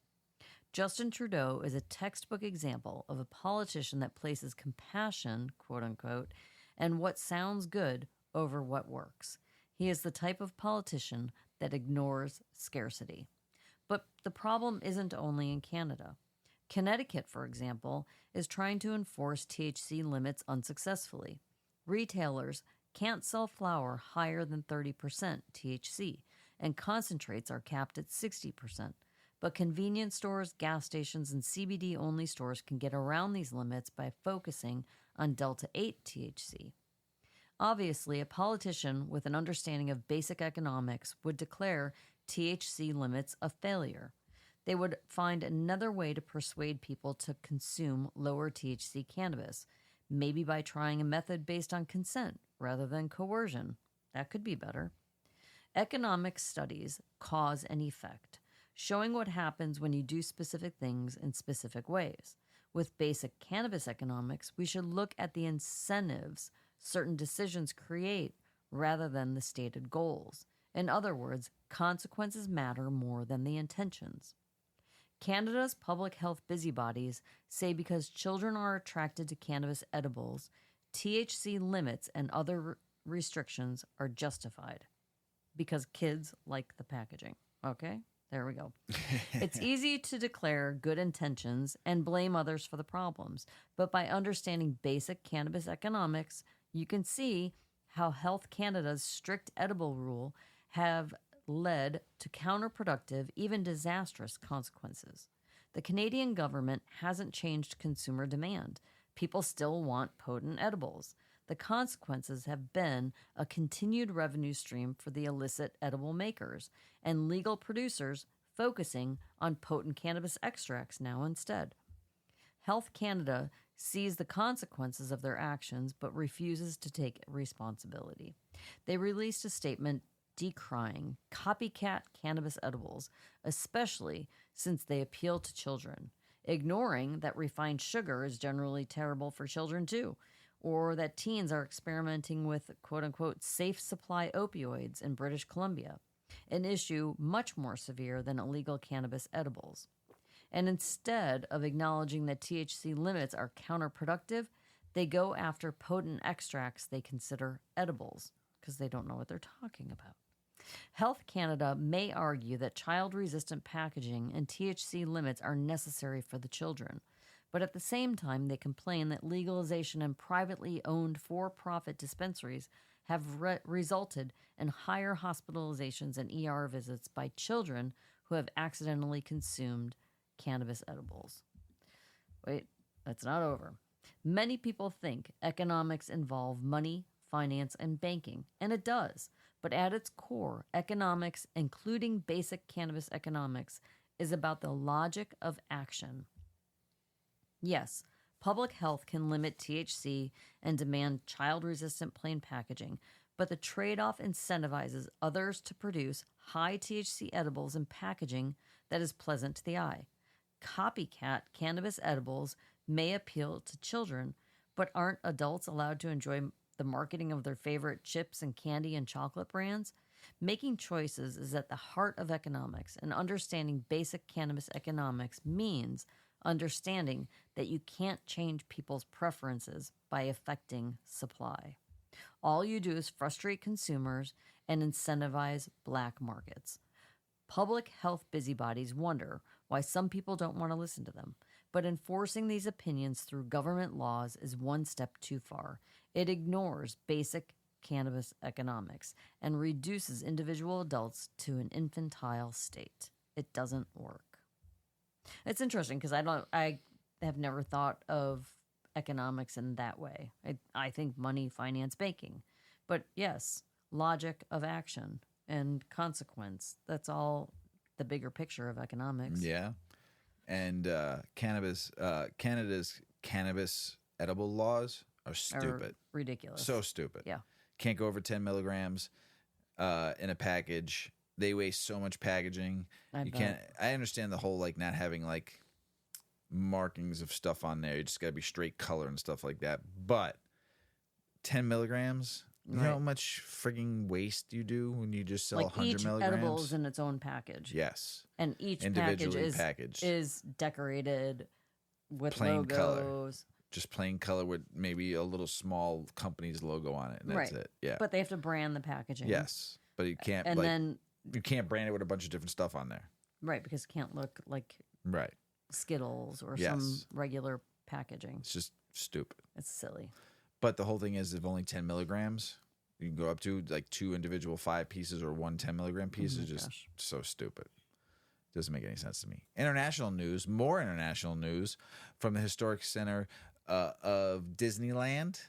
Speaker 2: Justin Trudeau is a textbook example of a politician that places compassion, quote unquote, and what sounds good over what works. He is the type of politician that ignores scarcity. But the problem isn't only in Canada. Connecticut, for example, is trying to enforce THC limits unsuccessfully. Retailers can't sell flower higher than 30% THC, and concentrates are capped at 60%. But convenience stores, gas stations, and CBD-only stores can get around these limits by focusing on Delta-8 THC. Obviously, a politician with an understanding of basic economics would declare THC limits a failure. They would find another way to persuade people to consume lower THC cannabis, maybe by trying a method based on consent rather than coercion. That could be better. Economic studies cause and effect, showing what happens when you do specific things in specific ways. With basic cannabis economics, we should look at the incentives certain decisions create rather than the stated goals. In other words, consequences matter more than the intentions. Canada's public health busybodies say because children are attracted to cannabis edibles, THC limits and other restrictions are justified. Because kids like the packaging. Okay? There we go. It's easy to declare good intentions and blame others for the problems, but by understanding basic cannabis economics, you can see how Health Canada's strict edible rule have led to counterproductive, even disastrous consequences. The Canadian government hasn't changed consumer demand. People still want potent edibles. The consequences have been a continued revenue stream for the illicit edible makers and legal producers focusing on potent cannabis extracts now instead. Health Canada sees the consequences of their actions but refuses to take responsibility. They released a statement decrying copycat cannabis edibles, especially since they appeal to children, ignoring that refined sugar is generally terrible for children too, or that teens are experimenting with quote-unquote safe supply opioids in British Columbia, an issue much more severe than illegal cannabis edibles. And instead of acknowledging that THC limits are counterproductive, they go after potent extracts they consider edibles because they don't know what they're talking about. Health Canada may argue that child-resistant packaging and THC limits are necessary for the children, but at the same time they complain that legalization and privately owned for-profit dispensaries have resulted in higher hospitalizations and ER visits by children who have accidentally consumed cannabis edibles. Wait, that's not over. Many people think economics involve money, finance, and banking, and it does. But at its core, economics, including basic cannabis economics, is about the logic of action. Yes, public health can limit THC and demand child-resistant plain packaging, but the trade-off incentivizes others to produce high THC edibles and packaging that is pleasant to the eye. Copycat cannabis edibles may appeal to children, but aren't adults allowed to enjoy the marketing of their favorite chips and candy and chocolate brands? Making choices is at the heart of economics, and understanding basic cannabis economics means understanding that you can't change people's preferences by affecting supply. All you do is frustrate consumers and incentivize black markets. Public health busybodies wonder why some people don't want to listen to them, but enforcing these opinions through government laws is one step too far. It ignores basic cannabis economics and reduces individual adults to an infantile state. It doesn't work. It's interesting because I have never thought of economics in that way. I think money, finance, banking. But yes, logic of action and consequence. That's all the bigger picture of economics.
Speaker 1: Yeah. And Canada's cannabis edible laws are stupid.
Speaker 2: Ridiculous.
Speaker 1: So stupid.
Speaker 2: Yeah.
Speaker 1: Can't go over 10 milligrams in a package. They waste so much packaging. I understand the whole like not having like markings of stuff on there. You just got to be straight color and stuff like that. But 10 milligrams, you know how much frigging waste you do when you just sell
Speaker 2: like
Speaker 1: 100
Speaker 2: each
Speaker 1: milligrams?
Speaker 2: edible is in its own package.
Speaker 1: Yes.
Speaker 2: And each
Speaker 1: individually
Speaker 2: package is decorated with
Speaker 1: plain
Speaker 2: logos.
Speaker 1: color. Just plain color with maybe a little small company's logo on it. And that's it. Yeah.
Speaker 2: But they have to brand the packaging.
Speaker 1: Yes. But you can't you can't brand it with a bunch of different stuff on there.
Speaker 2: Right, because it can't look like Skittles or some regular packaging.
Speaker 1: It's just stupid.
Speaker 2: It's silly.
Speaker 1: But the whole thing is, if only 10 milligrams, you can go up to like 2 individual 5 pieces or 1 10 milligram piece is just so stupid. Doesn't make any sense to me. International news, more international news from the Historic Center of Disneyland.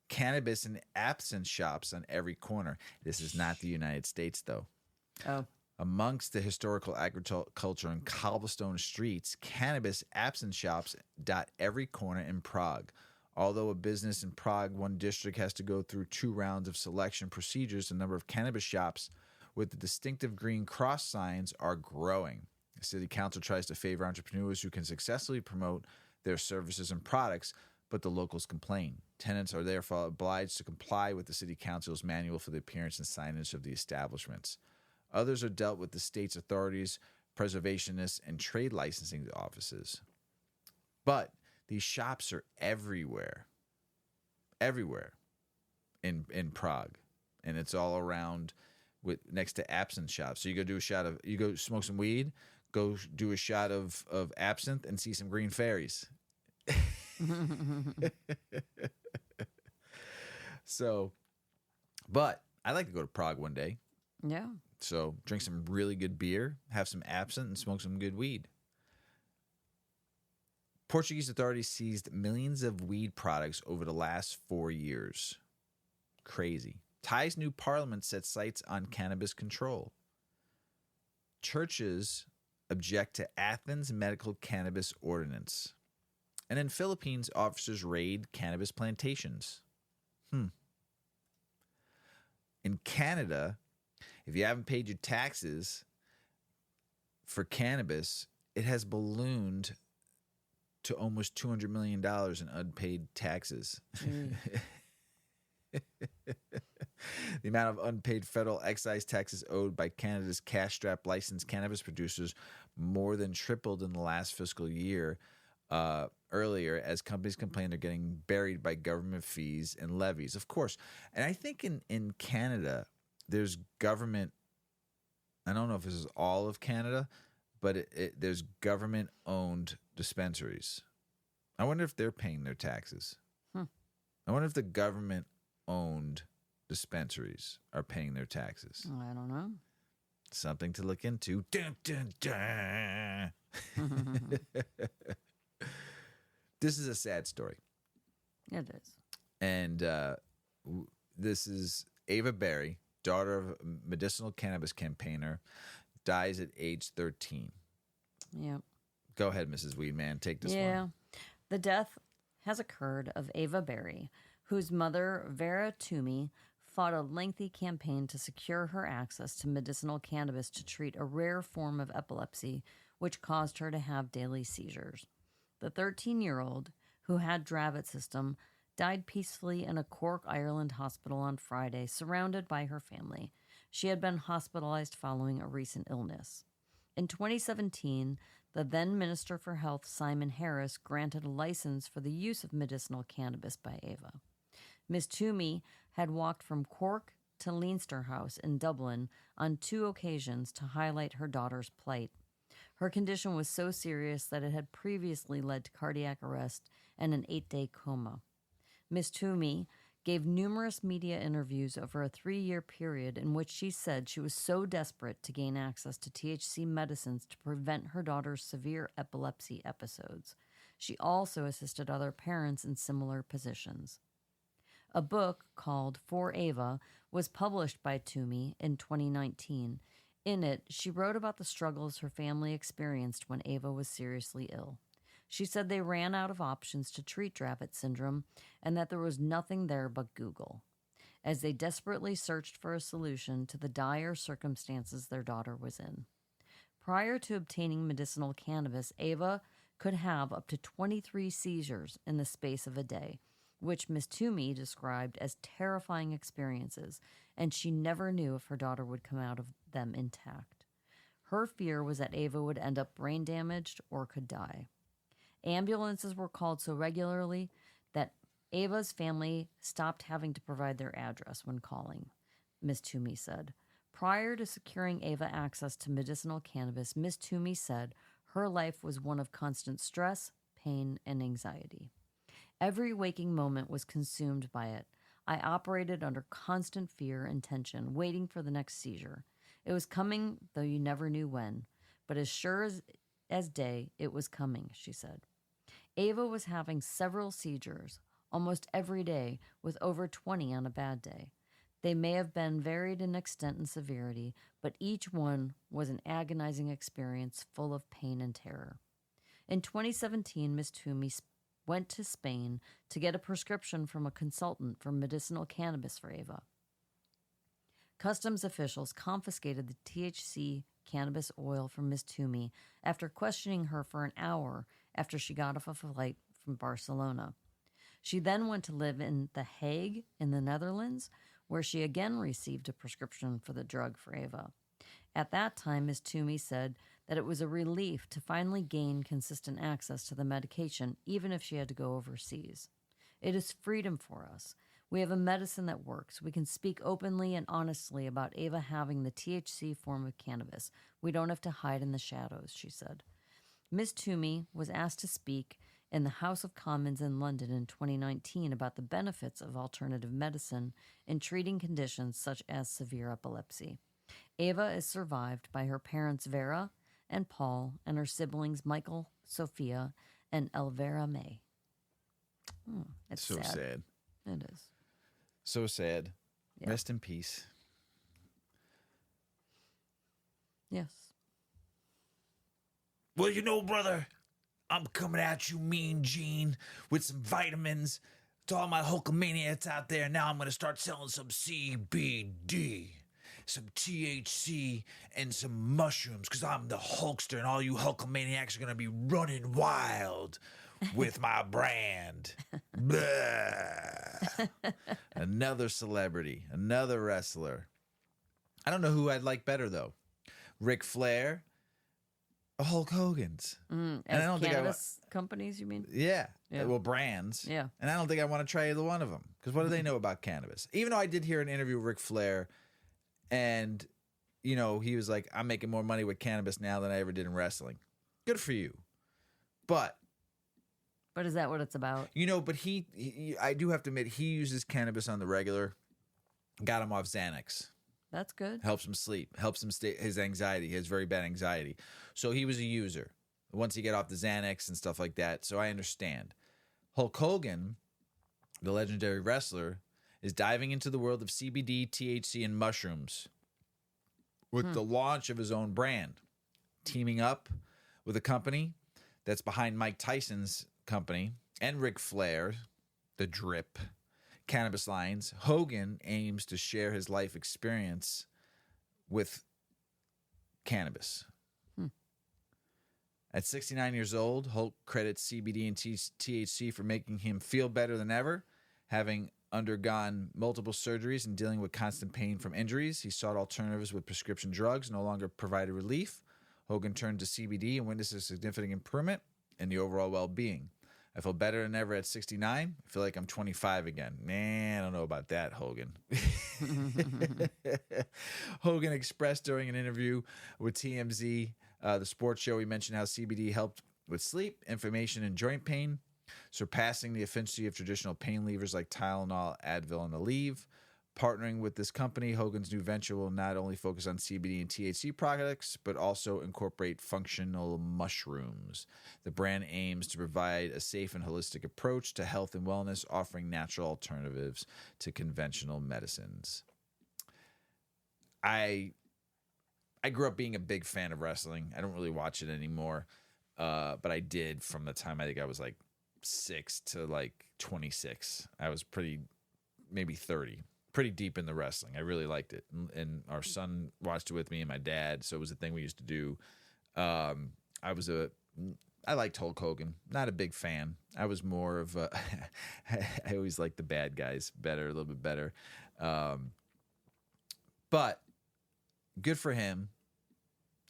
Speaker 1: Cannabis and absinthe shops on every corner. This is not the United States, though.
Speaker 2: Oh.
Speaker 1: Amongst the historical agriculture and cobblestone streets, cannabis absinthe shops dot every corner in Prague. Although a business in Prague, one district has to go through 2 rounds of selection procedures, the number of cannabis shops with the distinctive green cross signs are growing. The city council tries to favor entrepreneurs who can successfully promote their services and products, but the locals complain. Tenants are therefore obliged to comply with the city council's manual for the appearance and signage of the establishments. Others are dealt with the state's authorities, preservationists, and trade licensing offices. But these shops are everywhere in Prague, and it's all around next to absinthe shops. So you go smoke some weed, go do a shot of absinthe, and see some green fairies. So, but I'd like to go to Prague one day.
Speaker 2: Yeah.
Speaker 1: So drink some really good beer, have some absinthe, and smoke some good weed. Portuguese authorities seized millions of weed products over the last 4 years. Crazy. Thai's new parliament set sights on cannabis control. Churches object to Athens medical cannabis ordinance. And in Philippines, officers raid cannabis plantations. In Canada, if you haven't paid your taxes for cannabis, it has ballooned to almost $200 million in unpaid taxes. The amount of unpaid federal excise taxes owed by Canada's cash-strapped licensed cannabis producers more than tripled in the last fiscal year. Earlier, as companies complain they're getting buried by government fees and levies. Of course. And I think in Canada, there's government, I don't know if this is all of Canada, but there's government-owned dispensaries. I wonder if they're paying their taxes. I wonder if the government-owned dispensaries are paying their taxes.
Speaker 2: I don't know.
Speaker 1: Something to look into. Dun, dun, dun. This is a sad story.
Speaker 2: It is.
Speaker 1: And this is Ava Berry, daughter of a medicinal cannabis campaigner, dies at age 13.
Speaker 2: Yeah.
Speaker 1: Go ahead, Mrs. Weedman. Take this
Speaker 2: Yeah.
Speaker 1: one.
Speaker 2: The death has occurred of Ava Berry, whose mother, Vera Toomey, fought a lengthy campaign to secure her access to medicinal cannabis to treat a rare form of epilepsy, which caused her to have daily seizures. The 13-year-old, who had Dravet system, died peacefully in a Cork, Ireland hospital on Friday, surrounded by her family. She had been hospitalized following a recent illness. In 2017, the then Minister for Health, Simon Harris, granted a license for the use of medicinal cannabis by Ava. Miss Toomey had walked from Cork to Leinster House in Dublin on 2 occasions to highlight her daughter's plight. Her condition was so serious that it had previously led to cardiac arrest and an 8-day coma. Miss Toomey gave numerous media interviews over a 3-year period in which she said she was so desperate to gain access to THC medicines to prevent her daughter's severe epilepsy episodes. She also assisted other parents in similar positions. A book called For Ava was published by Toomey in 2019. In it, she wrote about the struggles her family experienced when Ava was seriously ill. She said they ran out of options to treat Dravet syndrome and that there was nothing there but Google, as they desperately searched for a solution to the dire circumstances their daughter was in. Prior to obtaining medicinal cannabis, Ava could have up to 23 seizures in the space of a day, which Miss Toomey described as terrifying experiences, and she never knew if her daughter would come out of them intact. Her fear was that Ava would end up brain damaged or could die. Ambulances were called so regularly that Ava's family stopped having to provide their address when calling, Miss Toomey said. Prior to securing Ava access to medicinal cannabis, Miss Toomey said her life was one of constant stress, pain, and anxiety. Every waking moment was consumed by it. I operated under constant fear and tension, waiting for the next seizure. It was coming, though you never knew when. But as sure as day, it was coming, she said. Ava was having several seizures, almost every day, with over 20 on a bad day. They may have been varied in extent and severity, but each one was an agonizing experience full of pain and terror. In 2017, Miss Toomey went to Spain to get a prescription from a consultant for medicinal cannabis for Ava. Customs officials confiscated the THC cannabis oil from Miss Toomey after questioning her for an hour after she got off a flight from Barcelona. She then went to live in The Hague in the Netherlands, where she again received a prescription for the drug for Ava. At that time, Ms. Toomey said that it was a relief to finally gain consistent access to the medication, even if she had to go overseas. It is freedom for us. We have a medicine that works. We can speak openly and honestly about Ava having the THC form of cannabis. We don't have to hide in the shadows, she said. Ms. Toomey was asked to speak in the House of Commons in London in 2019 about the benefits of alternative medicine in treating conditions such as severe epilepsy. Ava is survived by her parents Vera and Paul and her siblings Michael, Sophia, and Elvira May. It's
Speaker 1: so sad.
Speaker 2: It is.
Speaker 1: So sad.
Speaker 2: Yeah.
Speaker 1: Rest in peace.
Speaker 2: Yes.
Speaker 1: Well, you know, brother, I'm coming at you, Mean Gene, with some vitamins to all my Hulkamaniacs out there. Now I'm going to start selling some CBD, some THC, and some mushrooms, because I'm the Hulkster, and all you Hulkamaniacs are going to be running wild with my brand. Another celebrity, another wrestler. I don't know who I'd like better, though. Ric Flair, Hulk Hogan's.
Speaker 2: And I don't cannabis companies, you mean?
Speaker 1: Yeah. Well, brands.
Speaker 2: Yeah.
Speaker 1: And I don't think I want to try either one of them, because what do they know about cannabis? Even though I did hear an interview with Ric Flair, and, you know, he was like, I'm making more money with cannabis now than I ever did in wrestling. Good for you. But
Speaker 2: is that what it's about?
Speaker 1: You know, but he I do have to admit, he uses cannabis on the regular. Got him off Xanax.
Speaker 2: That's good.
Speaker 1: Helps him sleep. Helps him stay his anxiety. He has very bad anxiety. So he was a user. Once he got off the Xanax and stuff like that. So I understand. Hulk Hogan, the legendary wrestler, is diving into the world of CBD, THC, and mushrooms with the launch of his own brand, teaming up with a company that's behind Mike Tyson's company and Ric Flair, the Drip Cannabis lines. Hogan aims to share his life experience with cannabis. At 69 years old, Hulk credits CBD and THC for making him feel better than ever. Having undergone multiple surgeries and dealing with constant pain from injuries, he sought alternatives with prescription drugs no longer provided relief. Hogan turned to CBD and witnessed a significant improvement in the overall well-being. I feel better than ever at 69. I feel like I'm 25 again. Man, I don't know about that, Hogan. Hogan expressed during an interview with TMZ, the sports show, he mentioned how CBD helped with sleep, inflammation, and joint pain, surpassing the efficiency of traditional pain relievers like Tylenol, Advil, and Aleve. Partnering with this company, Hogan's new venture will not only focus on CBD and THC products, but also incorporate functional mushrooms. The brand aims to provide a safe and holistic approach to health and wellness, offering natural alternatives to conventional medicines. I grew up being a big fan of wrestling. I don't really watch it anymore, but I did from the time I think I was like 6 to like 26. I was maybe 30. Pretty deep in the wrestling. I really liked it. And our son watched it with me and my dad, so it was a thing we used to do. I liked Hulk Hogan. Not a big fan. I was more of a I always liked the bad guys better, a little bit better. But good for him.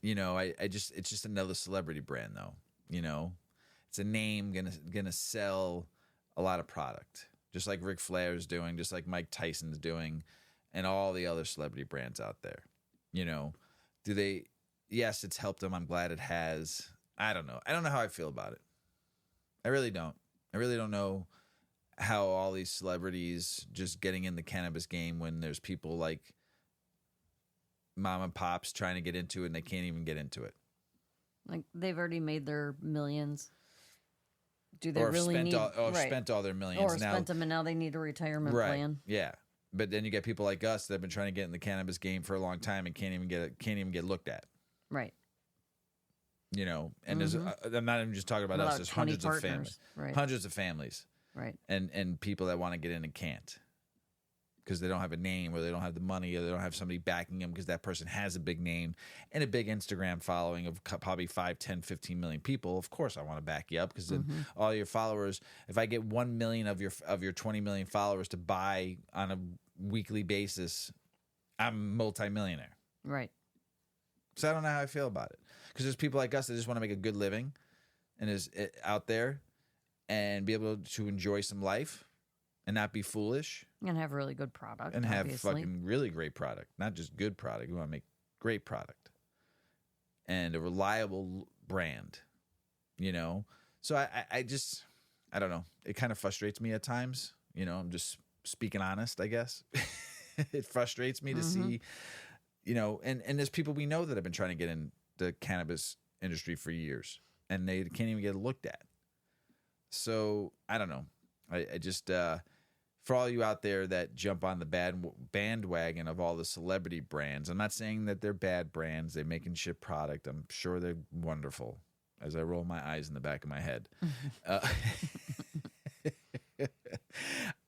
Speaker 1: You know, it's just another celebrity brand though. You know, it's a name gonna sell a lot of product. Just like Ric Flair is doing, just like Mike Tyson's doing, and all the other celebrity brands out there. You know, yes, it's helped them. I'm glad it has. I don't know. I don't know how I feel about it. I really don't. I really don't know how all these celebrities just getting in the cannabis game when there's people like mom and pops trying to get into it and they can't even get into it.
Speaker 2: Like they've already made their millions. Do they
Speaker 1: or
Speaker 2: really
Speaker 1: spent
Speaker 2: need
Speaker 1: spent all their millions
Speaker 2: or
Speaker 1: now,
Speaker 2: spent them and now they need a retirement plan?
Speaker 1: Yeah, but then you get people like us that have been trying to get in the cannabis game for a long time and can't even get looked at.
Speaker 2: Right.
Speaker 1: You know, and there's I'm not even just talking about us. There's hundreds of families, hundreds of families,
Speaker 2: right,
Speaker 1: and people that want to get in and can't because they don't have a name or they don't have the money or they don't have somebody backing them because that person has a big name and a big Instagram following of probably 5, 10, 15 million people. Of course I want to back you up because then all your followers, if I get 1 million of your 20 million followers to buy on a weekly basis, I'm multimillionaire.
Speaker 2: Right.
Speaker 1: So I don't know how I feel about it because there's people like us that just want to make a good living and is out there and be able to enjoy some life and not be foolish.
Speaker 2: And have really good product.
Speaker 1: And have
Speaker 2: obviously.
Speaker 1: fucking really great product. Not just good product. We want to make great product. And a reliable brand. You know? So I just, I don't know. It kind of frustrates me at times. You know, I'm just speaking honest, I guess. It frustrates me to see, you know, and there's people we know that have been trying to get in the cannabis industry for years. And they can't even get looked at. So, I don't know. I just, for all you out there that jump on the bandwagon of all the celebrity brands, I'm not saying that they're bad brands. They're making shit product. I'm sure they're wonderful as I roll my eyes in the back of my head.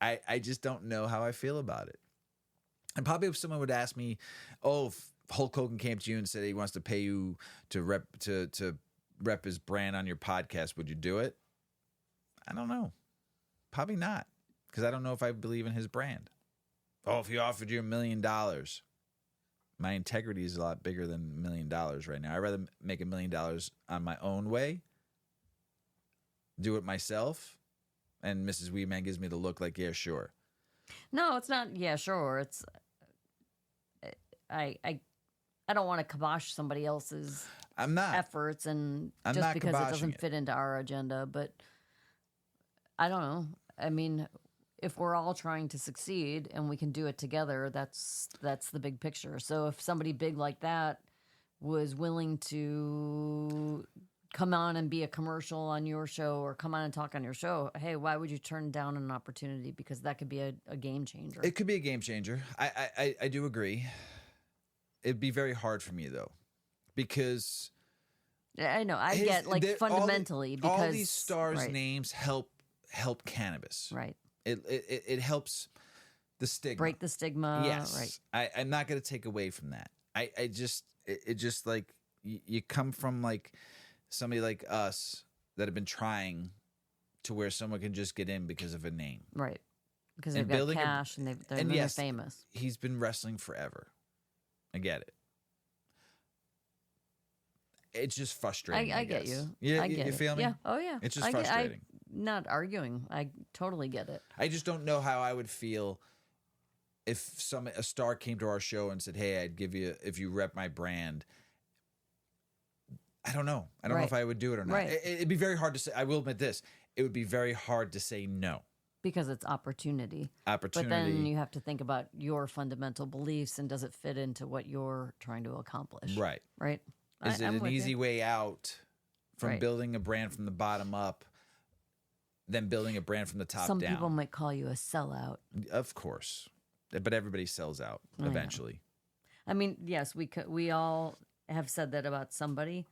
Speaker 1: I just don't know how I feel about it. And probably if someone would ask me, oh, if Hulk Hogan came to you and said he wants to pay you to rep his brand on your podcast, would you do it? I don't know. Probably not, because I don't know if I believe in his brand. Oh, if he offered you $1 million, my integrity is a lot bigger than $1 million right now. I'd rather make $1 million on my own way, do it myself, and Mrs. Weedman gives me the look like, yeah, sure.
Speaker 2: No, it's not. Yeah, sure. It's I don't want to kibosh somebody else's efforts, and
Speaker 1: I'm
Speaker 2: just
Speaker 1: not
Speaker 2: because it doesn't
Speaker 1: it.
Speaker 2: fit into our agenda. But I don't know. I mean, if we're all trying to succeed and we can do it together, that's the big picture. So if somebody big like that was willing to come on and be a commercial on your show or come on and talk on your show, hey, why would you turn down an opportunity? Because that could be a game changer.
Speaker 1: It could be a game changer. I do agree. It'd be very hard for me though, because
Speaker 2: I know I get like fundamentally because
Speaker 1: all these stars' names help cannabis.
Speaker 2: Right.
Speaker 1: It helps the stigma.
Speaker 2: Break the stigma.
Speaker 1: Yes.
Speaker 2: Right.
Speaker 1: I'm not going to take away from that. It just like you come from like somebody like us that have been trying to where someone can just get in because of a name.
Speaker 2: Right. Because they've got cash and they're famous.
Speaker 1: He's been wrestling forever. I get it. It's just frustrating.
Speaker 2: I get you.
Speaker 1: Yeah,
Speaker 2: I get
Speaker 1: you feel me?
Speaker 2: Yeah. Oh yeah.
Speaker 1: It's just frustrating.
Speaker 2: I'm not arguing. I totally get it.
Speaker 1: I just don't know how I would feel if a star came to our show and said, "Hey, I'd give you if you rep my brand." I don't know. I don't know if I would do it or not.
Speaker 2: Right.
Speaker 1: It'd be very hard to say. I will admit this. It would be very hard to say no.
Speaker 2: Because it's opportunity. But then you have to think about your fundamental beliefs and does it fit into what you're trying to accomplish?
Speaker 1: Right.
Speaker 2: Right.
Speaker 1: Is it an easy way out from building a brand from the bottom up than building a brand from the top down?
Speaker 2: Some people might call you a sellout.
Speaker 1: Of course. But everybody sells out eventually.
Speaker 2: I mean, yes, we all have said that about somebody,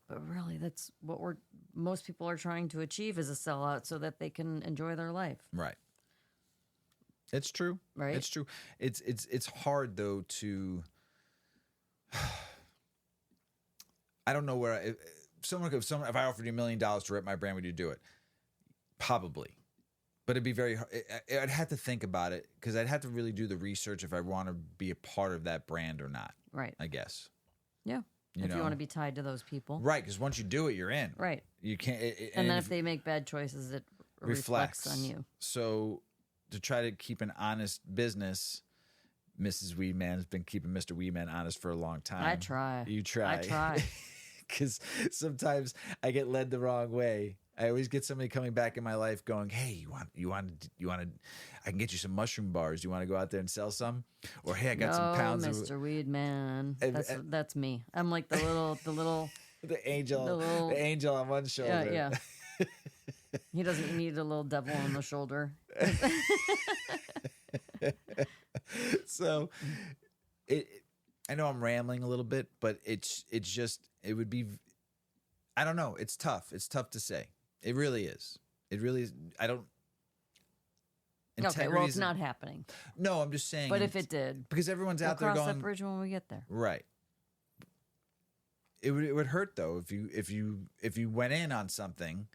Speaker 2: but really that's what most people are trying to achieve is a sellout so that they can enjoy their life.
Speaker 1: Right. It's true.
Speaker 2: Right.
Speaker 1: It's true. It's hard though to I don't know where if I offered you $1 million to rep my brand, would you do it? Probably. But it'd be very hard. I'd have to think about it because I'd have to really do the research if I want to be a part of that brand or not.
Speaker 2: Right.
Speaker 1: I guess.
Speaker 2: Yeah. If you want to be tied to those people.
Speaker 1: Right. Because once you do it, you're in.
Speaker 2: Right.
Speaker 1: You can't.
Speaker 2: And then if they make bad choices, it reflects on you.
Speaker 1: So to try to keep an honest business, Mrs. Weedman has been keeping Mr. Weedman honest for a long time.
Speaker 2: I try.
Speaker 1: You try.
Speaker 2: I try.
Speaker 1: Because sometimes I get led the wrong way. I always get somebody coming back in my life going, "Hey, you want I can get you some mushroom bars. You want to go out there and sell some?" Or, "Hey, I got some pounds
Speaker 2: Mr. Weedman." That's me. I'm like the little
Speaker 1: the angel on one shoulder.
Speaker 2: Yeah. He doesn't need a little devil on the shoulder.
Speaker 1: So I know I'm rambling a little bit, but it would be, I don't know. It's tough. It's tough to say. It really is. It really is. I don't.
Speaker 2: Okay, well, it's not happening.
Speaker 1: No, I'm just saying.
Speaker 2: But if it did,
Speaker 1: because everyone's out there
Speaker 2: going,
Speaker 1: going,
Speaker 2: cross that bridge when we get there.
Speaker 1: Right. It would hurt though if you went in on something.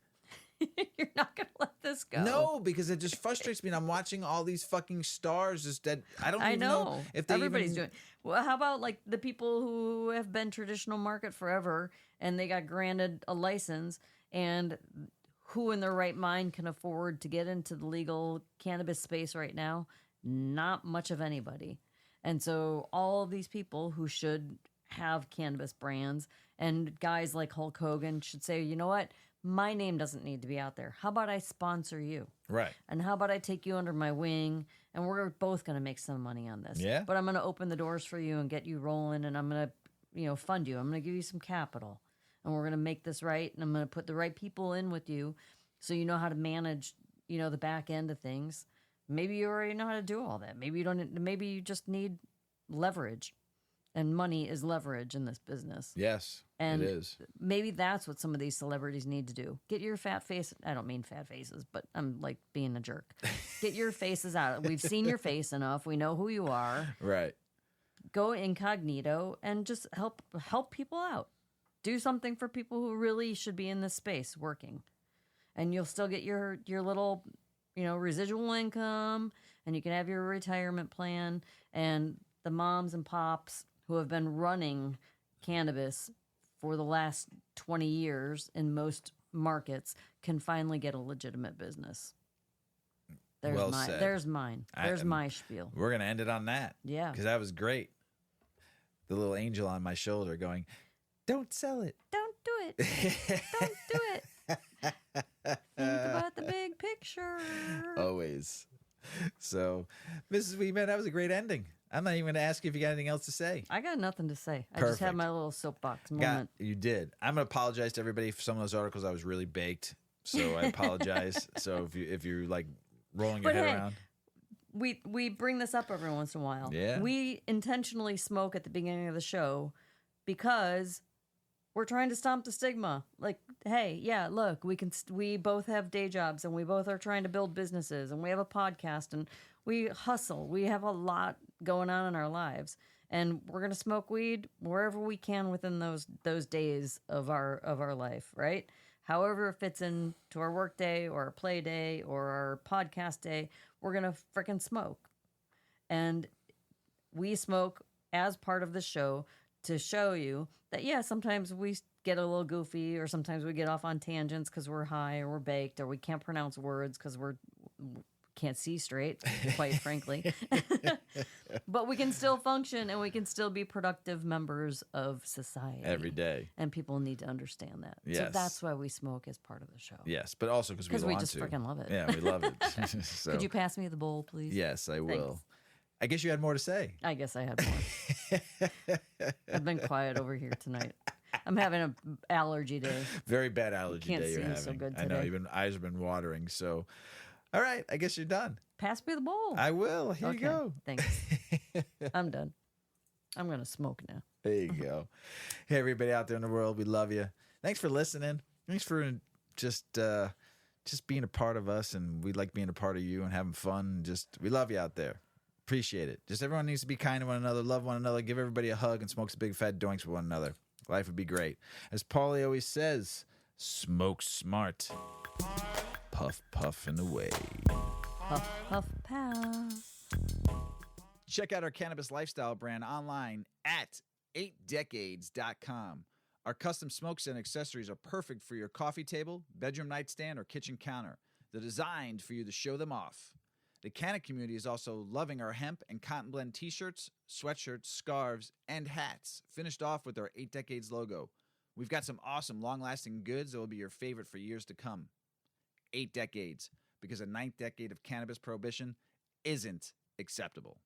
Speaker 2: You're not gonna let this go.
Speaker 1: No, because it just frustrates me. And I'm watching all these fucking stars just dead. I know if
Speaker 2: everybody's doing. Well, how about like the people who have been traditional market forever and they got granted a license, and who in their right mind can afford to get into the legal cannabis space right now? Not much of anybody. And so all of these people who should have cannabis brands and guys like Hulk Hogan should say, you know what? My name doesn't need to be out there. How about I sponsor you?
Speaker 1: Right.
Speaker 2: And how about I take you under my wing and we're both going to make some money on this.
Speaker 1: Yeah.
Speaker 2: But I'm going to open the doors for you and get you rolling, and I'm going to, fund you. I'm going to give you some capital, and we're going to make this right, and I'm going to put the right people in with you so you know how to manage, the back end of things. Maybe you already know how to do all that. Maybe you just need leverage. And money is leverage in this business.
Speaker 1: Yes,
Speaker 2: and
Speaker 1: it is.
Speaker 2: Maybe that's what some of these celebrities need to do. Get your fat face. I don't mean fat faces, but I'm like being a jerk. Get your faces out. We've seen your face enough. We know who you are.
Speaker 1: Right.
Speaker 2: Go incognito and just help people out. Do something for people who really should be in this space working. And you'll still get your little, residual income, and you can have your retirement plan, and the moms and pops who have been running cannabis for the last 20 years in most markets can finally get a legitimate business. There's mine. There's my spiel.
Speaker 1: We're going to end it on that.
Speaker 2: Yeah.
Speaker 1: Because that was great. The little angel on my shoulder going, "Don't sell it.
Speaker 2: Don't do it. Don't do it. Think about the big picture."
Speaker 1: Always. So, Mrs. Weedman, that was a great ending. I'm not even going to ask you if you got anything else to say.
Speaker 2: I got nothing to say. I just had
Speaker 1: Perfect.
Speaker 2: my little soapbox moment.
Speaker 1: You did. I'm going to apologize to everybody for some of those articles. I was really baked, so I apologize. So if you're like rolling your
Speaker 2: But
Speaker 1: head
Speaker 2: hey,
Speaker 1: around.
Speaker 2: We bring this up every once in a while.
Speaker 1: Yeah.
Speaker 2: We intentionally smoke at the beginning of the show because we're trying to stomp the stigma. Like, hey, yeah, look, we both have day jobs and we both are trying to build businesses and we have a podcast and we hustle. We have a lot going on in our lives, and we're gonna smoke weed wherever we can within those days of our life, right? However it fits into our work day or our play day or our podcast day, we're going to frickin' smoke. And we smoke as part of the show to show you that, yeah, sometimes we get a little goofy or sometimes we get off on tangents because we're high or we're baked or we can't pronounce words because we can't see straight, quite frankly. But we can still function and we can still be productive members of society.
Speaker 1: Every day.
Speaker 2: And people need to understand that.
Speaker 1: Yes.
Speaker 2: So that's why we smoke as part of the show.
Speaker 1: Yes, but also because we want
Speaker 2: just
Speaker 1: to.
Speaker 2: freaking love it.
Speaker 1: Yeah, we love it. So,
Speaker 2: Could you pass me the bowl, please?
Speaker 1: Yes, I will.
Speaker 2: Thanks.
Speaker 1: I guess you had more to say.
Speaker 2: I guess I had more. I've been quiet over here tonight. I'm having an allergy day.
Speaker 1: Very bad allergy
Speaker 2: Can't
Speaker 1: day you're
Speaker 2: see
Speaker 1: having.
Speaker 2: so good
Speaker 1: I know,
Speaker 2: today.
Speaker 1: even eyes have been watering. So, all right, I guess you're done.
Speaker 2: Pass me the bowl.
Speaker 1: I will. Here you go.
Speaker 2: Thanks. I'm done. I'm going to smoke now.
Speaker 1: There you go. Hey, everybody out there in the world, we love you. Thanks for listening. Thanks for just being a part of us, and we like being a part of you and having fun. We love you out there. Appreciate it. Just everyone needs to be kind to one another, love one another, give everybody a hug, and smoke some big fat doinks with one another. Life would be great. As Paulie always says, smoke smart. Puff, puff, and away.
Speaker 2: Puff, puff, pass.
Speaker 1: Check out our cannabis lifestyle brand online at 8decades.com. Our custom smokes and accessories are perfect for your coffee table, bedroom nightstand, or kitchen counter. They're designed for you to show them off. The Canna community is also loving our hemp and cotton blend t-shirts, sweatshirts, scarves, and hats, finished off with our 8 Decades logo. We've got some awesome long-lasting goods that will be your favorite for years to come. 8 Decades, because a 9th decade of cannabis prohibition isn't acceptable.